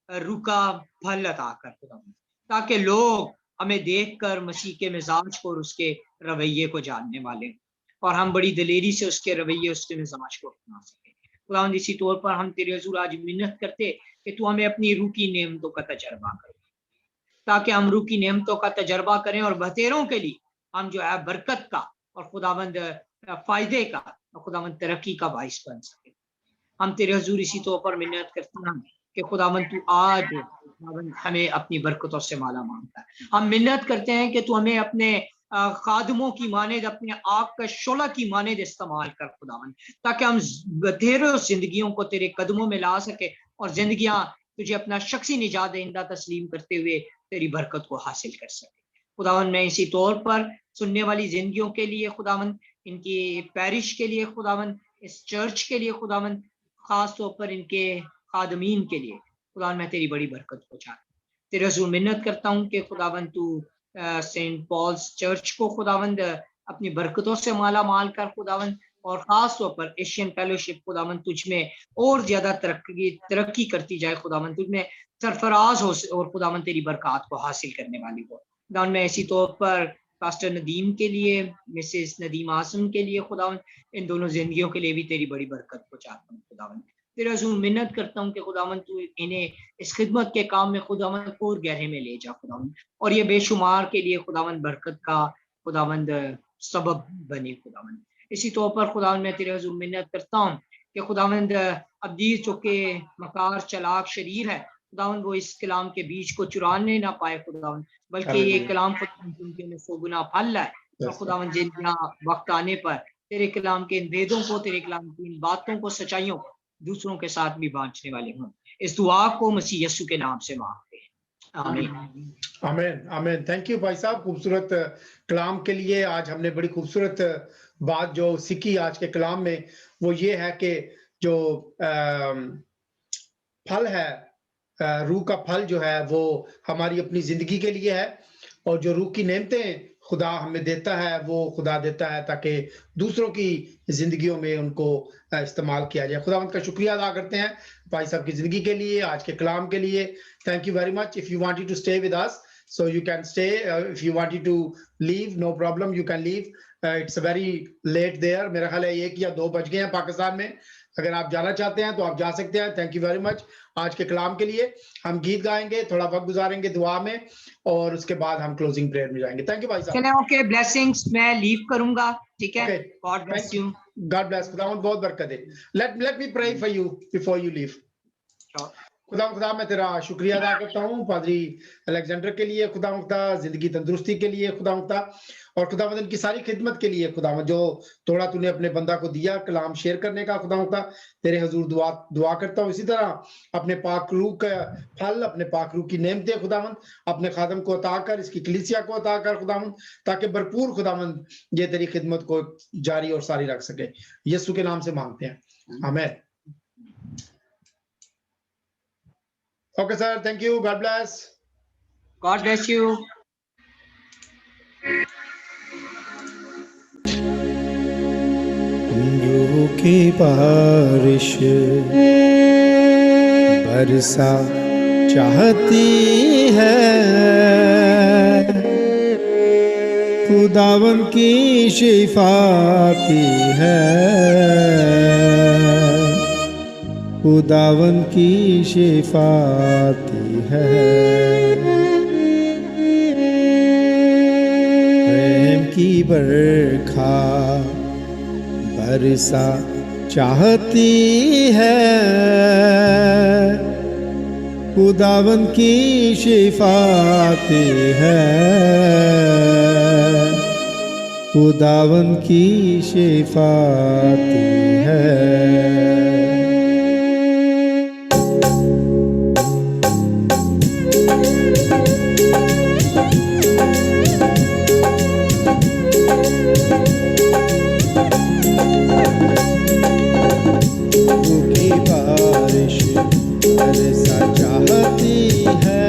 रूह का फल अता कर खुदावंद, ताकि लोग हमें देखकर मसीह के मिजाज को और उसके रवैये को जानने वाले और हम बड़ी दलेरी से उसके रवैये, उसके मिजाज को अपना सके। खुदावंद इसी तौर पर हम तेरे हुजूर आज मिन्नत करते कि तू हमें अपनी रूह की नेमतों का तजर्बा करे, ताकि हम रूह की नेमतों का तजर्बा करें और बतेरों के लिए हम जो है बरकत का और खुदावंद फायदे का और खुदावंद तरक्की का बाइस बन सके। हम तेरे हुजूर इसी तौर पर मिन्नत करते हैं कि खुदावंद तू आज खुदावंद हमें अपनी बरकतों से माला मांगता है। हम मिन्नत करते हैं कि तू हमें अपने खादमों की मानेद, अपने आग का शोला की मानेद इस्तेमाल कर खुदावंद, ताकि हम बथेरों जिंदगियों को तेरे कदमों में ला सके और जिंदगियां तुझे अपना शख्सी निजात दहिंदा तस्लीम करते हुए तेरी बरकत को हासिल कर सके। खुदावंद मैं इसी तौर पर सुनने वाली जिंदगियों के लिए खुदावंद, इनकी पैरिश के लिए खुदावंद, इस चर्च के लिए खुदावंद, खास तौर पर इनके खादमीन के लिए खुदावंद मैं तेरी बड़ी बरकत को चाहता हूँ। तेरे हुजूर मिन्नत करता हूँ कि खुदावंद तू सेंट पॉल्स चर्च को खुदावंद अपनी बरकतों से माला माल कर खुदावंद, और खास तौर पर एशियन फेलोशिप खुदावंद तुझ में और ज्यादा तरक्की करती जाए खुदावंद, तुझ में सरफराज हो और खुदावंद तेरी बरकत को हासिल करने वाली हो। खुदावंद मैं इसी तौर पर पास्टर नदीम के लिए, मिसेस नदीम आसम के लिए खुदावंद, इन दोनों जिंदगियों के लिए भी तेरी बड़ी बरकत को चाहता हूँ खुदावंद। तेरे हुजूर मिन्नत करता हूँ कि खुदावंद तू इन्हें इस खिदमत के काम में खुदावंद और गहरे में ले जा खुदावंद, और ये बेशुमार के लिए खुदावंद बरकत का खुदावंद सबब बने खुदावंद। इसी तौर पर खुदावंद मैं तेरे हुजूर मिन्नत करता हूँ कि खुदावंद अब्दील चुके मकार चलाक शरीर है खुदावंद, वो इस कलाम के बीज को चुराने ना पाए खुदावंद, बल्कि ये कलाम खुदावंद उनके में सोगुना फल है। और खुदावंद जिन वक्त आने पर तेरे कलाम के इन भेदों को, तेरे कलाम की इन बातों को, सच्चाइयों को दूसरों के साथ भी बांटने वाले हों। इस दुआ को मसीह यीशु के नाम से मांगते हैं, आमीन। आमीन आमीन। थैंक यू भाई साहब, खूबसूरत कलाम के लिए। आज हमने बड़ी खूबसूरत बात जो सीखी आज के कलाम में, वो ये है कि जो फल है, रूह का फल जो है वो हमारी अपनी जिंदगी के लिए है, और जो रूह की नेमतें खुदा हमें देता है वो खुदा देता है ताकि दूसरों की जिंदगियों में उनको इस्तेमाल किया जाए। खुदावंद का शुक्रिया अदा करते हैं भाई साहब की जिंदगी के लिए, आज के कलाम के लिए। Thank you very much. If you wanted to stay with us so you can stay. If you wanted to leave, no problem, you can leave. It's very late there. मेरा ख्याल है 1 या 2 बज गए हैं पाकिस्तान में। अगर आप जाना चाहते हैं तो आप जा सकते हैं। Thank you very much. आज के कलाम के लिए हम गीत गाएंगे, थोड़ा वक्त गुजारेंगे दुआ में, और उसके बाद हम क्लोजिंग प्रेयर में जाएंगे। थैंक यू भाई साहब। Okay, blessings. मैं लीव करूंगा, ठीक है। God bless you. God bless. खुदावंद बहुत बरकत दे। Let me pray for you before you leave. खुदा मैं तेरा शुक्रिया अदा करता हूँ पादरी अलेक्जेंडर के लिए, खुदा जिंदगी तंदुरुस्ती के लिए, खुदा और खुदावंद इनकी सारी खिदमत के लिए, खुदावंद जो थोड़ा तूने अपने बंदा को दिया कलाम शेयर करने का, खुदा तेरे हुजूर दुआ करता हूँ इसी तरह अपने पाक रूह का फल, अपने पाक रूह की नेमतें खुदावंद अपने खादम को अता कर, इसकी कलीसिया को अता कर खुदावंद, ताकि भरपूर खुदावंद ये तेरी खिदमत को जारी और सारी रख सके। यीशु के नाम से मांगते हैं, आमीन। Okay, sir. Thank you. God bless. God bless you. रूह की बारिश बरसा चाहती है, खुदावन की शिफाती है, खुदावन की शिफाती है। प्रेम की बरखा बरसा चाहती है, खुदावन की शिफाती है, खुदावन की शिफाती है। बरसा चाहती है,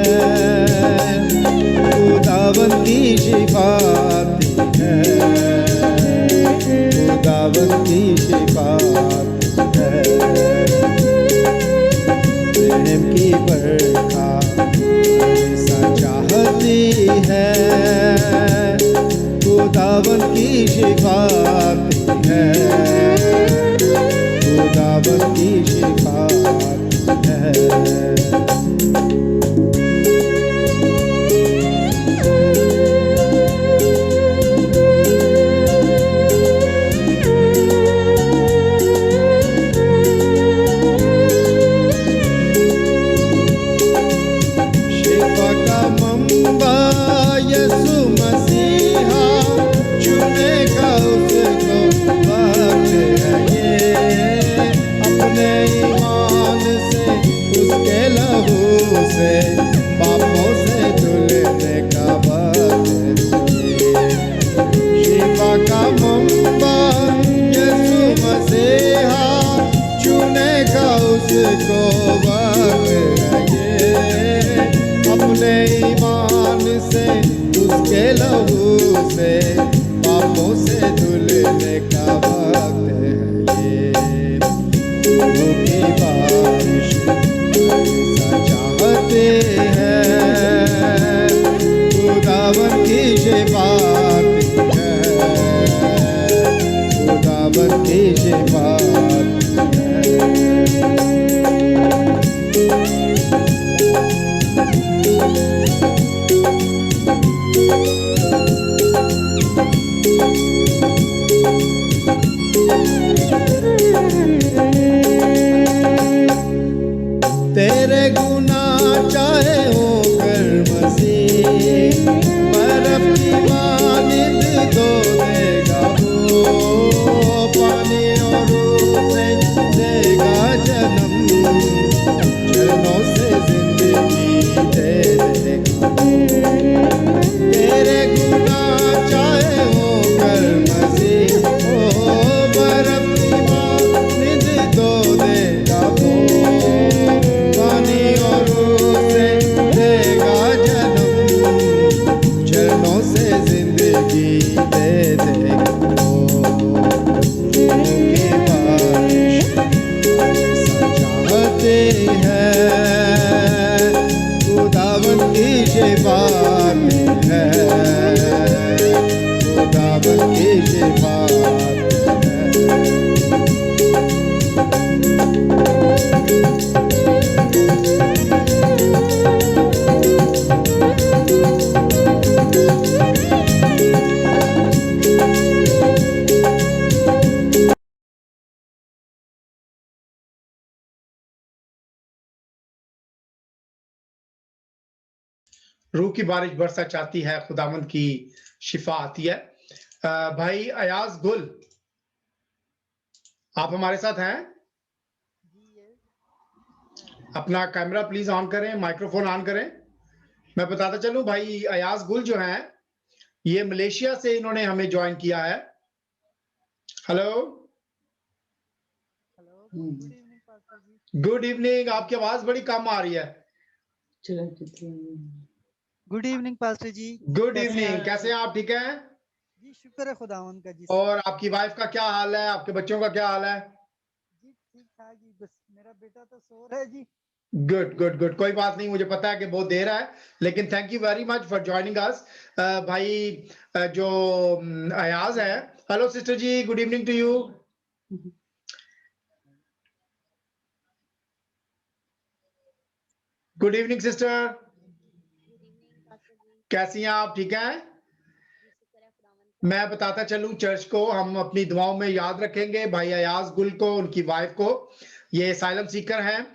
खुदावन की शिफाती है, खुदावन की शिफाती है। प्रेम की बरखा बरसा चाहती है, खुदावन की शिफाती है, खुदावन की शिफाती है। ईमान से उसके लहू से पापों से धुलने का वक्त है ये। प्रभु की बारिश ऐसा चाहते हैं, खुदावन की शफाअत है, खुदावन की शफाअत है। तेरे गुनाह चाहे हो कर मसीह, बर्फ की मानिंद धो देगा वो, पानी और रूह से देगा जन्म, चरणों से जिंदगी दे देगा वो। तेरे गुनाह चाहे हो कर मसीह, ओ बर्फ की मानिंद धो देगा वो, पानी और रूह से देगा जन्म, चरणों से जिंदगी दे देगा वो। प्रभु की बारिश ऐसा चाहते हैं, खुदावन की शफाअत है, खुदावन की शफाअत है। रूह की बारिश बरसा चाहती है, खुदावंद की शिफा आती है। भाई अयाज गुल, आप हमारे साथ हैं? अपना कैमरा प्लीज ऑन करें, माइक्रोफोन ऑन करें। मैं बताता चलूं, भाई अयाज गुल जो हैं, ये मलेशिया से इन्होंने हमें ज्वाइन किया है। Hello, good evening. आपकी आवाज बड़ी कम आ रही है। गुड इवनिंग पास्टर जी। गुड कैसे इवनिंग, हैं? कैसे हैं आप? ठीक हैं जी, शुक्र है खुदावन का जी। और आपकी वाइफ का क्या हाल है? आपके बच्चों का क्या हाल है? जी ठीक ठाक जी, बस मेरा बेटा तो सो रहा है जी। गुड गुड गुड, कोई बात नहीं, मुझे पता है कि बहुत देर है, लेकिन thank you very much for joining us. भाई जो अयाज है, hello sister ji, good evening to you. Good evening sister, कैसी हैं आप? ठीक हैं? मैं बताता चलूं, चर्च को हम अपनी दुआओं में याद रखेंगे, भाई अयाज गुल को, उनकी वाइफ को। ये साइलम सीकर हैं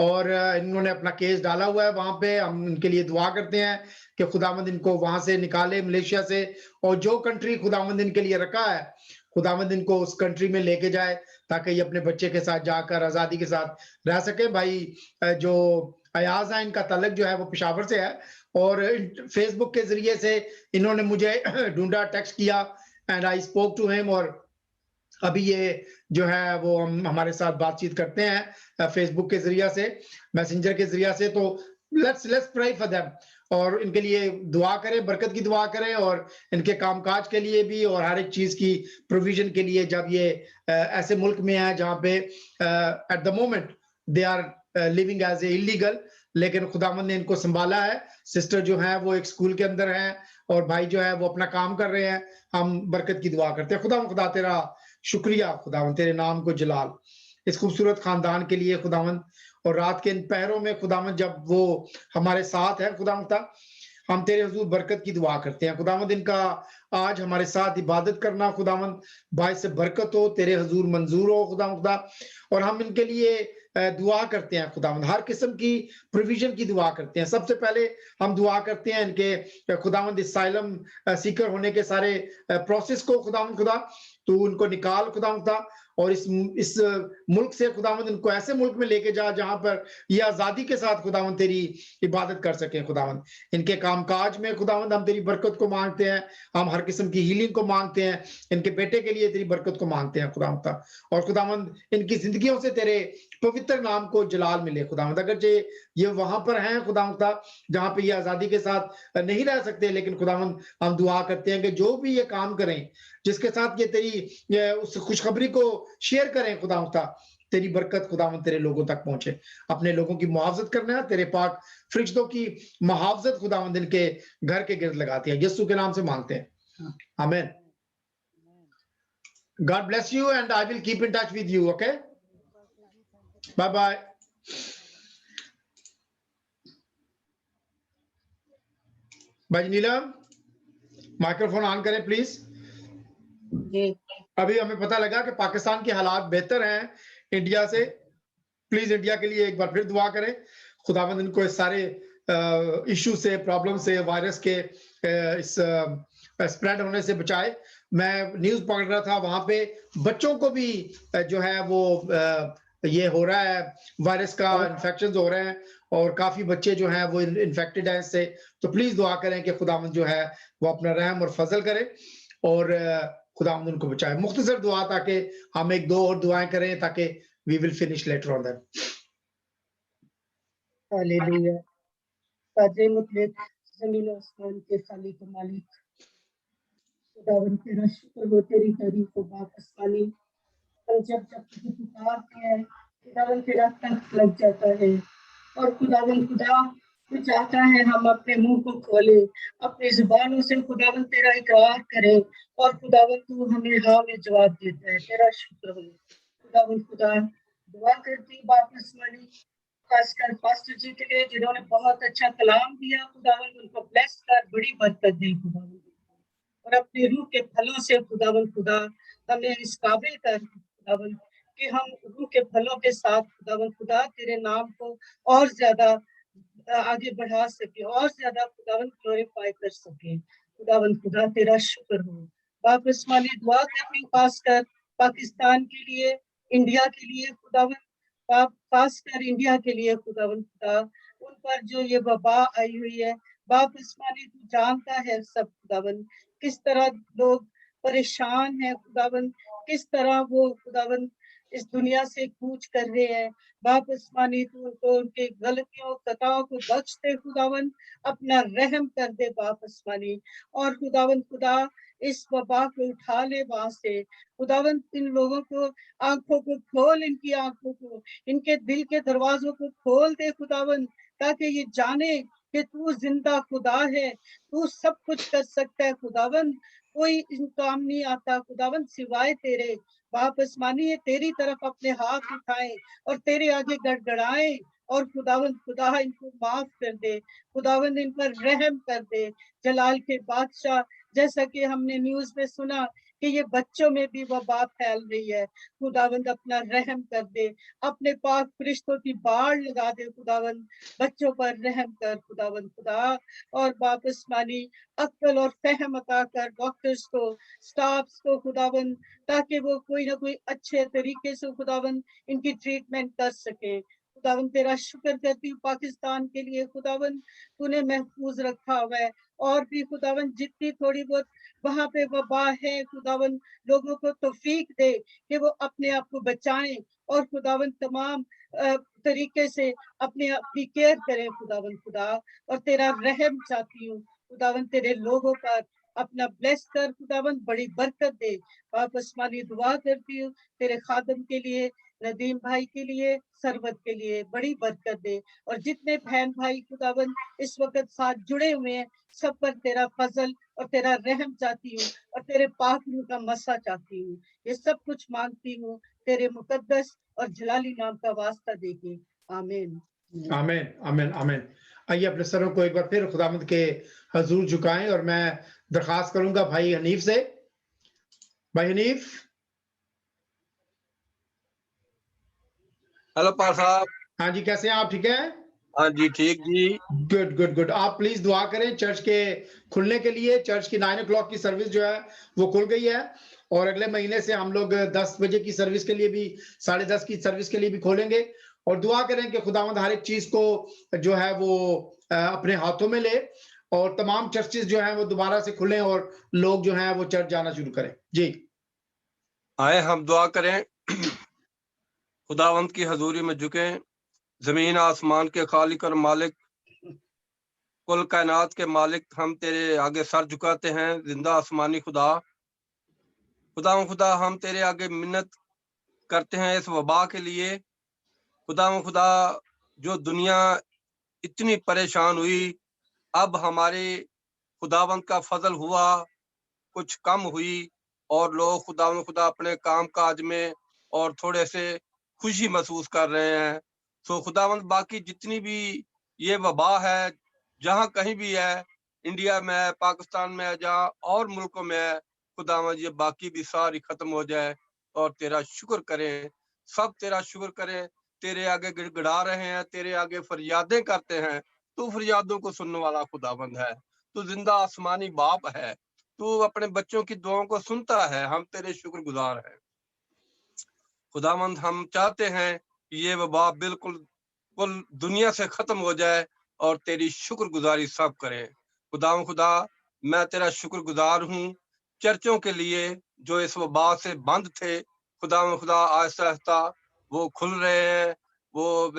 और इन्होंने अपना केस डाला हुआ है वहां पे। हम उनके लिए दुआ करते हैं कि खुदावंद इनको वहां से निकाले, मलेशिया से, और जो कंट्री खुदावंद इनके लिए रखा है, खुदावंद इनको उस कंट्री में लेके जाए ताकि ये अपने बच्चे के साथ जाकर आजादी के साथ रह सके। भाई जो अयाज है, इनका तलक जो है वो पेशावर से है, और फेसबुक के जरिए से इन्होंने मुझे ढूंढा, टेक्स्ट किया, and I spoke to him, और अभी ये जो है वो हम हमारे साथ बातचीत करते हैं फेसबुक के जरिए से, मैसेंजर के जरिए से। तो लेट्स प्रे फॉर देम, और इनके लिए दुआ करें, बरकत की दुआ करें, और इनके कामकाज के लिए भी, और हर एक चीज की प्रोविजन के लिए। जब ये ऐसे मुल्क में है जहाँ पे at the moment they are living as a illegal, लेकिन खुदावंद ने इनको संभाला है। सिस्टर जो है वो एक स्कूल के अंदर है, और भाई जो है वो अपना काम कर रहे हैं। हम बरकत की दुआ करते हैं। खुदा तेरा शुक्रिया, खुदावंद तेरे नाम को जलाल इस खूबसूरत खानदान के लिए खुदावंद, और रात के इन पहरों में खुदावंद जब वो हमारे साथ है खुदावंद, हम तेरे हुजूर बरकत की दुआ करते हैं खुदावंद। इनका आज हमारे साथ इबादत करना खुदावंद भाई से बरकत हो, तेरे हुजूर मंजूर हो खुदावंद, और हम इनके लिए दुआ करते हैं खुदावंद, हर किस्म की प्रोविजन की दुआ करते हैं। सबसे पहले हम दुआ करते हैं इनके खुदावंद असाइलम सीकर होने के सारे प्रोसेस को खुदावंद, खुदा तू उनको निकाल खुदावंद, और इस मुल्क से खुदावंद इनको ऐसे मुल्क में लेके जा जहां पर ये आजादी के साथ खुदावंद तेरी इबादत कर सके खुदावंद। इनके कामकाज में खुदावंद हम तेरी बरकत को मांगते हैं, हम हर किस्म की हीलिंग को मांगते हैं, इनके बेटे के लिए तेरी बरकत को मांगते हैं खुदावंद, और खुदावंद इनकी जिंदगियों से तेरे पवित्र पवित्र नाम को जलाल मिले खुदावंद। अगर ये वहां पर हैं खुदावंद जहां पे ये आजादी के साथ नहीं रह सकते, लेकिन खुदावंद हम दुआ करते हैं कि जो भी ये काम करें, जिसके साथ ये तेरी उस खुशखबरी को शेयर करें खुदावंद, तेरी बरकत खुदावंद तेरे लोगों तक पहुंचे। अपने लोगों की मुआवजत करना है, तेरे पाक फरिश्तों की मुआवजत खुदावंद इनके घर के गिर्द लगाती है। यीशु के नाम से मांगते हैं, आमीन। God bless you and I will keep in touch with you, okay? Bye bye. भाई नीलम, माइक्रोफोन ऑन करें प्लीज। अभी हमें पता लगा कि पाकिस्तान के हालात बेहतर हैं इंडिया से। प्लीज इंडिया के लिए एक बार फिर दुआ करें, खुदावंद इनको इस सारे इशू से, प्रॉब्लम से, वायरस के इस स्प्रेड होने से बचाए। मैं न्यूज पढ़ रहा था, वहां पे बच्चों को भी जो है वो ये हो रहा है, वायरस का इन्फेक्शन हो रहे हैं और काफी बच्चे जो हैं वो इन्फेक्टेड हैं इससे। तो प्लीज दुआ करें कि खुदावंद जो है वो अपना रहम और फजल करे और खुदावंद उनको बचाए। मुख्तसर दुआ, ताकि हम एक दो और दुआएं करें, ताकि we will finish later on that. Hallelujah. कादरे मुतलक, ज़मीन और आसमान के खालिक व मालिक, खुदावंद तेरा शुक्र हो, तेरी तारीफ हो बाकसमानी। हम जब तुझे पुकारते हैं खुदावंद तेरा तख्त लग जाता है, और खुदावंद खुदा तू चाहता है हम अपने मुंह को खोले, अपनी जुबानों से खुदावंद तेरा इकरार करें, और खुदावंद तू हमें हाँ में जवाब देता है। तेरा शुक्र हो खुदावंद खुदा। दुआ करती बाकसमानी खासकर पास्टर जी के लिए जिन्होंने बहुत अच्छा कलाम दिया, खुदावंद उनको ब्लेस कर, बड़ी बरकत दे खुदावंद, और अपने रूह के फलों से खुदावंद खुदा हमें इस काबिल कर खुदावंद कि हम रूह के फलों के साथ खुदावंद खुदा तेरे नाम को और ज्यादा आगे बढ़ा सके, और ज्यादा खुदावंद ग्लोरीफाई कर सके। खुदावंद खुदा तेरा शुक्र हो। बाप आसमानी दुआ करती हूँ खासकर पाकिस्तान के लिए, इंडिया के लिए खुदावंद, खासकर इंडिया के लिए खुदावंद खुदा, उन पर जो ये वबा आई हुई है बाप आसमानी तू जानता है सब खुदावंद, किस तरह लोग परेशान हैं खुदावंद, किस तरह वो खुदावंद इस दुनिया से कूच कर रहे हैं। बाप आसमानी तू उनको उनके गलतियों खताओं को बख्श दे खुदावंद, अपना रहम कर दे बाप आसमानी, और खुदावंद खुदा इस वबा को उठा ले वहां से खुदावंद। इन लोगों को आंखों को खोल, इनकी आंखों को, इनके दिल के दरवाजों को खोल दे खुदावंद, ताकि ये जाने कि तू जिंदा खुदा है, तू सब कुछ कर सकता है खुदावंद। कोई इन काम नहीं आता खुदावंद सिवाय तेरे। बाप आसमानी ये तेरी तरफ अपने हाथ उठाएं और तेरे आगे गड़गड़ाएं, और खुदावंद खुदा इनको माफ कर दे खुदावंद, इन पर रहम कर दे। जलाल के बादशाह, जैसा कि हमने न्यूज में सुना कि ये बच्चों में भी वबा फैल रही है, खुदावंद अपना रहम कर दे, अपने पाक फरिश्तों की बाढ़ लगा दे खुदावंद, बच्चों पर रहम कर खुदावंद खुदा। और बाप आसमानी अक्ल और फहम अता कर डॉक्टर्स को, स्टाफ्स को खुदावंद, ताकि वो कोई ना कोई अच्छे तरीके से खुदावंद इनकी ट्रीटमेंट कर सके। खुदावंद तेरा शुक्र करती हूँ पाकिस्तान के लिए खुदावंद, तूने महफूज रखा हुआ है, और भी खुदावंद जितनी थोड़ी बहुत वहां पे वबा है खुदावंद, लोगों को तौफीक दे कि वो अपने आप को बचाएं, और खुदावंद तमाम तरीके से अपने आप की केयर करें खुदावंद खुदा। और तेरा रहम चाहती हूँ खुदावंद, तेरे लोगों पर अपना ब्लेस कर खुदावंद, बड़ी बरकत दे। बाप आसमानी दुआ करती हूँ तेरे खादम के लिए, नदीम भाई के लिए, सरवत के लिए बड़ी बरकत दे, और जितने बहन भाई खुदावंद इस वक्त साथ जुड़े हुए हैं सब पर तेरा फजल और तेरा रहम चाहती हूँ, और तेरे पाक रूह का मसा चाहती हूँ। ये सब कुछ मांगती हूँ तेरे मुकद्दस और जलाली नाम का वास्ता देके, आमीन आमीन आमीन आमीन। आइए अपने सरों को एक बार फिर खुदावंद के हजूर झुकाएं, और मैं दरखास्त करूंगा भाई हनीफ से। भाई हनीफ। हेलो पाल साहब। हाँ जी, कैसे हैं आप? ठीक है? हाँ जी ठीक जी। Good good good. आप प्लीज दुआ करें चर्च के खुलने के लिए। चर्च की 9 o'clock की सर्विस जो है वो खुल गई है, और अगले महीने से हम लोग 10 बजे की सर्विस के लिए भी, 10:30 की सर्विस के लिए भी खोलेंगे। और दुआ करें कि खुदावंद हर एक चीज को जो है वो अपने हाथों में ले, और तमाम चर्चेस जो हैं वो दोबारा से खुलें, और लोग जो हैं वो चर्च जाना शुरू करें। जी आए हम दुआ करें। खुदावंत की हजूरी में झुके। जमीन आसमान के खालिक और मालिक, कुल कायनात के मालिक, हम तेरे आगे सर झुकाते हैं। जिंदा आसमानी खुदा, खुदा हम तेरे आगे मिन्नत करते हैं इस वबा के लिए। खुदा जो दुनिया इतनी परेशान हुई, अब हमारे खुदावंत का फजल हुआ, कुछ कम हुई और लोग खुदा अपने काम काज में और थोड़े से खुशी महसूस कर रहे हैं। तो खुदावंत बाकी जितनी भी ये वबा है, जहाँ कहीं भी है, इंडिया में है, पाकिस्तान में है, जहाँ और मुल्कों में है, खुदावंत ये बाकी भी सारी खत्म हो जाए और तेरा शुक्र करें, सब तेरा शुक्र करें। तेरे आगे गिड़गिड़ा रहे हैं, तेरे आगे फरियादें करते हैं। तू फरियादों को सुनने वाला खुदावंद है, तू जिंदा आसमानी बाप है, तू अपने बच्चों की दुआओं को सुनता है। हम तेरे शुक्रगुजार हैं खुदावंद। हम चाहते हैं कि ये वबा बिल्कुल कुल दुनिया से खत्म हो जाए और तेरी शुक्रगुजारी सब करें। खुदा मैं तेरा शुक्रगुजार हूँ चर्चों के लिए जो इस वबा से बंद थे। खुदा आहिस्ता आहिस्ता वो खुल रहे हैं। वो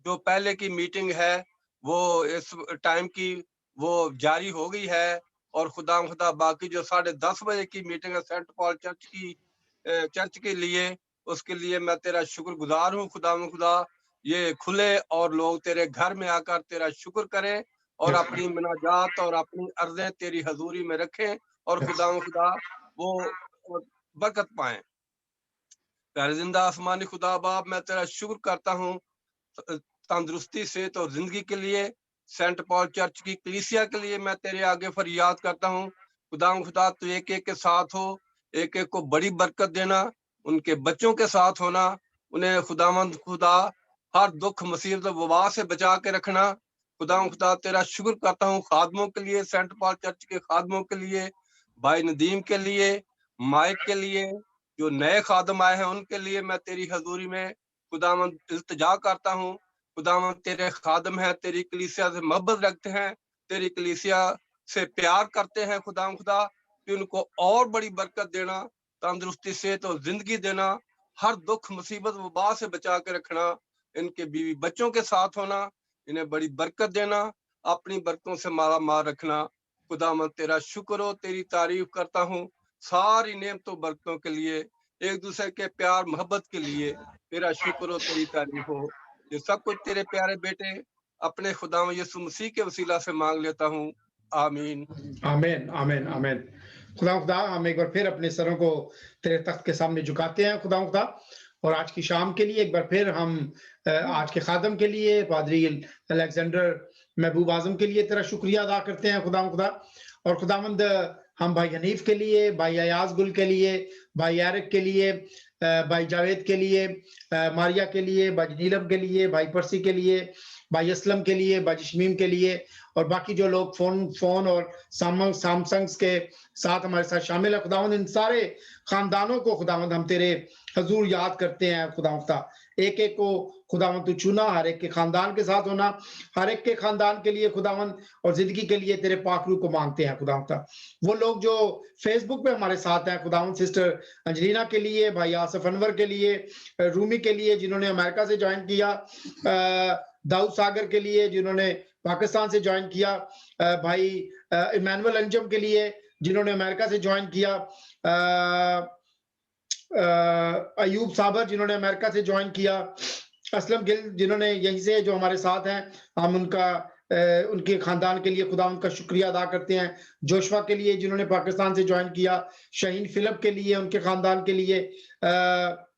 जो पहले की मीटिंग है वो इस टाइम की वो जारी हो गई है। और खुदा बाकी जो 10:30 बजे की मीटिंग है सेंट पॉल चर्च के लिए, उसके लिए मैं तेरा शुक्रगुजार हूँ। खुदा ये खुले और लोग तेरे घर में आकर तेरा शुक्र करें और अपनी मुनाजात और अपनी अर्जें तेरी हजूरी में रखें और खुदा वो बरकत पाएं। प्यारे जिंदा आसमानी खुदा बाप, मैं तेरा शुक्र करता हूँ तंदुरुस्ती से तो जिंदगी के लिए, सेंट पॉल चर्च की कलीसिया के लिए मैं तेरे आगे फरियाद करता हूँ। खुदा तू एक एक के साथ हो, एक एक को बड़ी बरकत देना, उनके बच्चों के साथ होना, उन्हें खुदा हर दुख मुसीबत वबा से बचा के रखना। खुदा तेरा शुक्र करता हूँ खादमों के लिए, सेंट पॉल चर्च के खादमों के लिए, भाई नदीम के लिए, माइक के लिए, जो नए खादम आए हैं उनके लिए मैं तेरी हजूरी में खुदावंद इल्तिजा करता हूँ। खुदावंद तेरे खादम है, तेरी कलीसिया से मोहब्बत रखते हैं, तेरी कलीसिया से प्यार करते हैं। खुदा कि उनको और बड़ी बरकत देना, तंदुरुस्ती से तो जिंदगी देना, हर दुख मुसीबत वबा से बचा के रखना, इनके बीवी बच्चों के साथ होना, इन्हें बड़ी बरकत देना, अपनी बरकतों से माला मार रखना। खुदावंद तेरा शुक्र हो, तेरी तारीफ करता हूँ सारी नेमतों बरकतों के लिए, एक दूसरे के प्यार मोहब्बत के लिए तेरा शुक्र हो, तेरी तारीफ हो। ये सब कुछ तेरे प्यारे बेटे अपने खुदा यीशु मसीह के वसीला से मांग लेता हूँ, आमीन आमीन आमीन आमीन। खुदा हम एक बार फिर अपने सरों को तेरे तख्त के सामने झुकाते हैं खुदा, और आज की शाम के लिए एक बार फिर हम आज के खादम के लिए पादरी अलेक्जेंडर महबूब आजम के लिए तेरा शुक्रिया अदा करते हैं खुदा। और खुदावंद हम भाई हनीफ के लिए, भाई अयाज गुल के लिए, भाई यारिक के लिए, भाई जावेद के लिए, मारिया के लिए, भाई नीलम के लिए, भाई परसी के लिए, भाई असलम के लिए, भाई शमीम के लिए, और बाकी जो लोग फोन और सैमसंग के साथ हमारे साथ शामिल है खुदावंद, इन सारे खानदानों को खुदावंद हम तेरे हजूर याद करते हैं खुदावंद। एक एक को खुदावंद तू चुना, हर एक के खानदान के साथ होना, हर एक के खानदान के लिए खुदावंद और जिंदगी के लिए तेरे पाक रूह को मांगते हैं खुदावंद। वो लोग जो फेसबुक पे हमारे साथ हैं खुदावंद, सिस्टर अंजलिना के लिए, भाई आसिफ अनवर के लिए, रूमी के लिए जिन्होंने अमेरिका से ज्वाइन किया, दाऊद सागर के लिए जिन्होंने पाकिस्तान से ज्वाइन किया, भाई इमानुअल अंजम के लिए जिन्होंने अमेरिका से ज्वाइन किया, अयूब साबर जिन्होंने अमेरिका से ज्वाइन किया, असलम गिल जिन्होंने यहीं से जो हमारे साथ हैं, हम उनके खानदान के लिए खुदा उनका शुक्रिया अदा करते हैं। जोशवा के लिए जिन्होंने पाकिस्तान से ज्वाइन किया, शहीन फिलिप के लिए, उनके खानदान के लिए,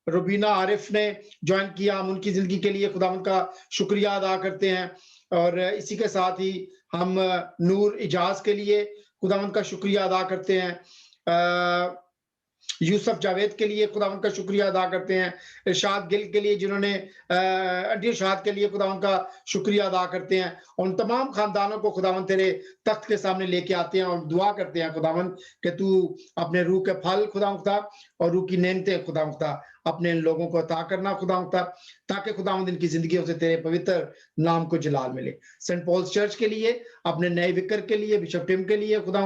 रुबीना आरिफ ने ज्वाइन किया, हम उनकी जिंदगी के लिए खुदा उनका शुक्रिया अदा करते हैं। और इसी के साथ ही हम नूर इजाज के लिए खुदा उनका शुक्रिया अदा करते हैं, यूसुफ जावेद के लिए खुदा उनका शुक्रिया अदा करते हैं, इरशाद गिल के लिए जिन्होंने अड्डी इरशाद के लिए खुदा उनका शुक्रिया अदा करते हैं। उन तमाम खानदानों को खुदावन तेरे तख्त के सामने लेके आते हैं और दुआ करते हैं खुदावन कि तू अपने रूह के फल खुदा और रूह की नेमतें खुदा अपने इन लोगों को अता करना खुदा, ताकि खुदावंद इनकी जिंदगी से तेरे पवित्र नाम को जलाल मिले। सेंट पॉल्स चर्च के लिए, अपने नए विकर के लिए, बिशप टिम के लिए खुदा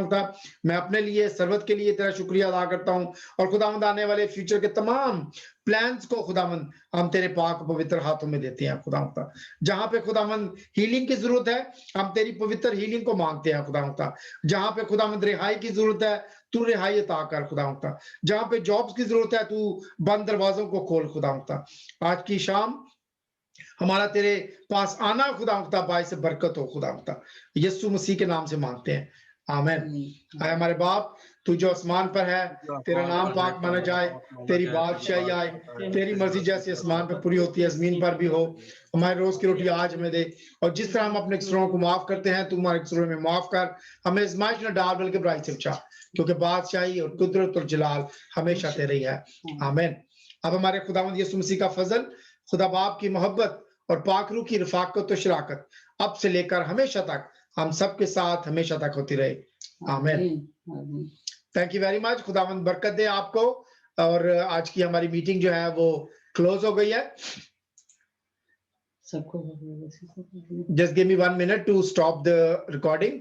मैं अपने लिए, सरवत के लिए तेरा शुक्रिया अदा करता हूँ। और खुदावंद आने वाले फ्यूचर के तमाम प्लान्स को खुदावंद हम तेरे पाक पवित्र हाथों में देते हैं खुदावंद। जहां पे खुदावंद हीलिंग की जरूरत है, हम तेरी पवित्र हीलिंग को मांगते हैं खुदावंद। जहां पे खुदावंद रिहाई की जरूरत है, तू रिहाई अता कर खुदावंद। जहां पे जॉब्स की जरूरत है, तू बंद दरवाजों को खोल खुदावंद। आज की शाम हमारा तेरे पास आना खुदावंद बायस बरकत हो खुदावंद। यीशु मसीह के नाम से मांगते हैं, आमीन। आए हमारे बाप, तू जो आसमान पर है, तेरा नाम पाक माना जाए, तेरी बादशाही आए, तेरी मर्जी जैसे आसमान पर पूरी होती है जमीन पर भी हो। हमारे रोज की रोटी आज हमें दे, और जिस तरह हम अपने कसूरों को माफ करते हैं, तू हमारे कसूरों में माफ कर। हमें आजमाइश न डाल बल्कि बुराई से बचा, क्योंकि बादशाही और कुदरत और जलाल हमेशा तेरी है, आमीन। अब हमारे खुदावंद यीशु मसीह का फजल, खुदा बाप की मोहब्बत और पाक रूह की रफाकत और शराकत अब से लेकर हमेशा तक हम सबके साथ हमेशा तक होती रहे, आमीन। Thank you very much. खुदावंद बरकत दे आपको। और आज की हमारी मीटिंग जो है वो क्लोज हो गई है। सबको just give me 1 minute to stop the recording.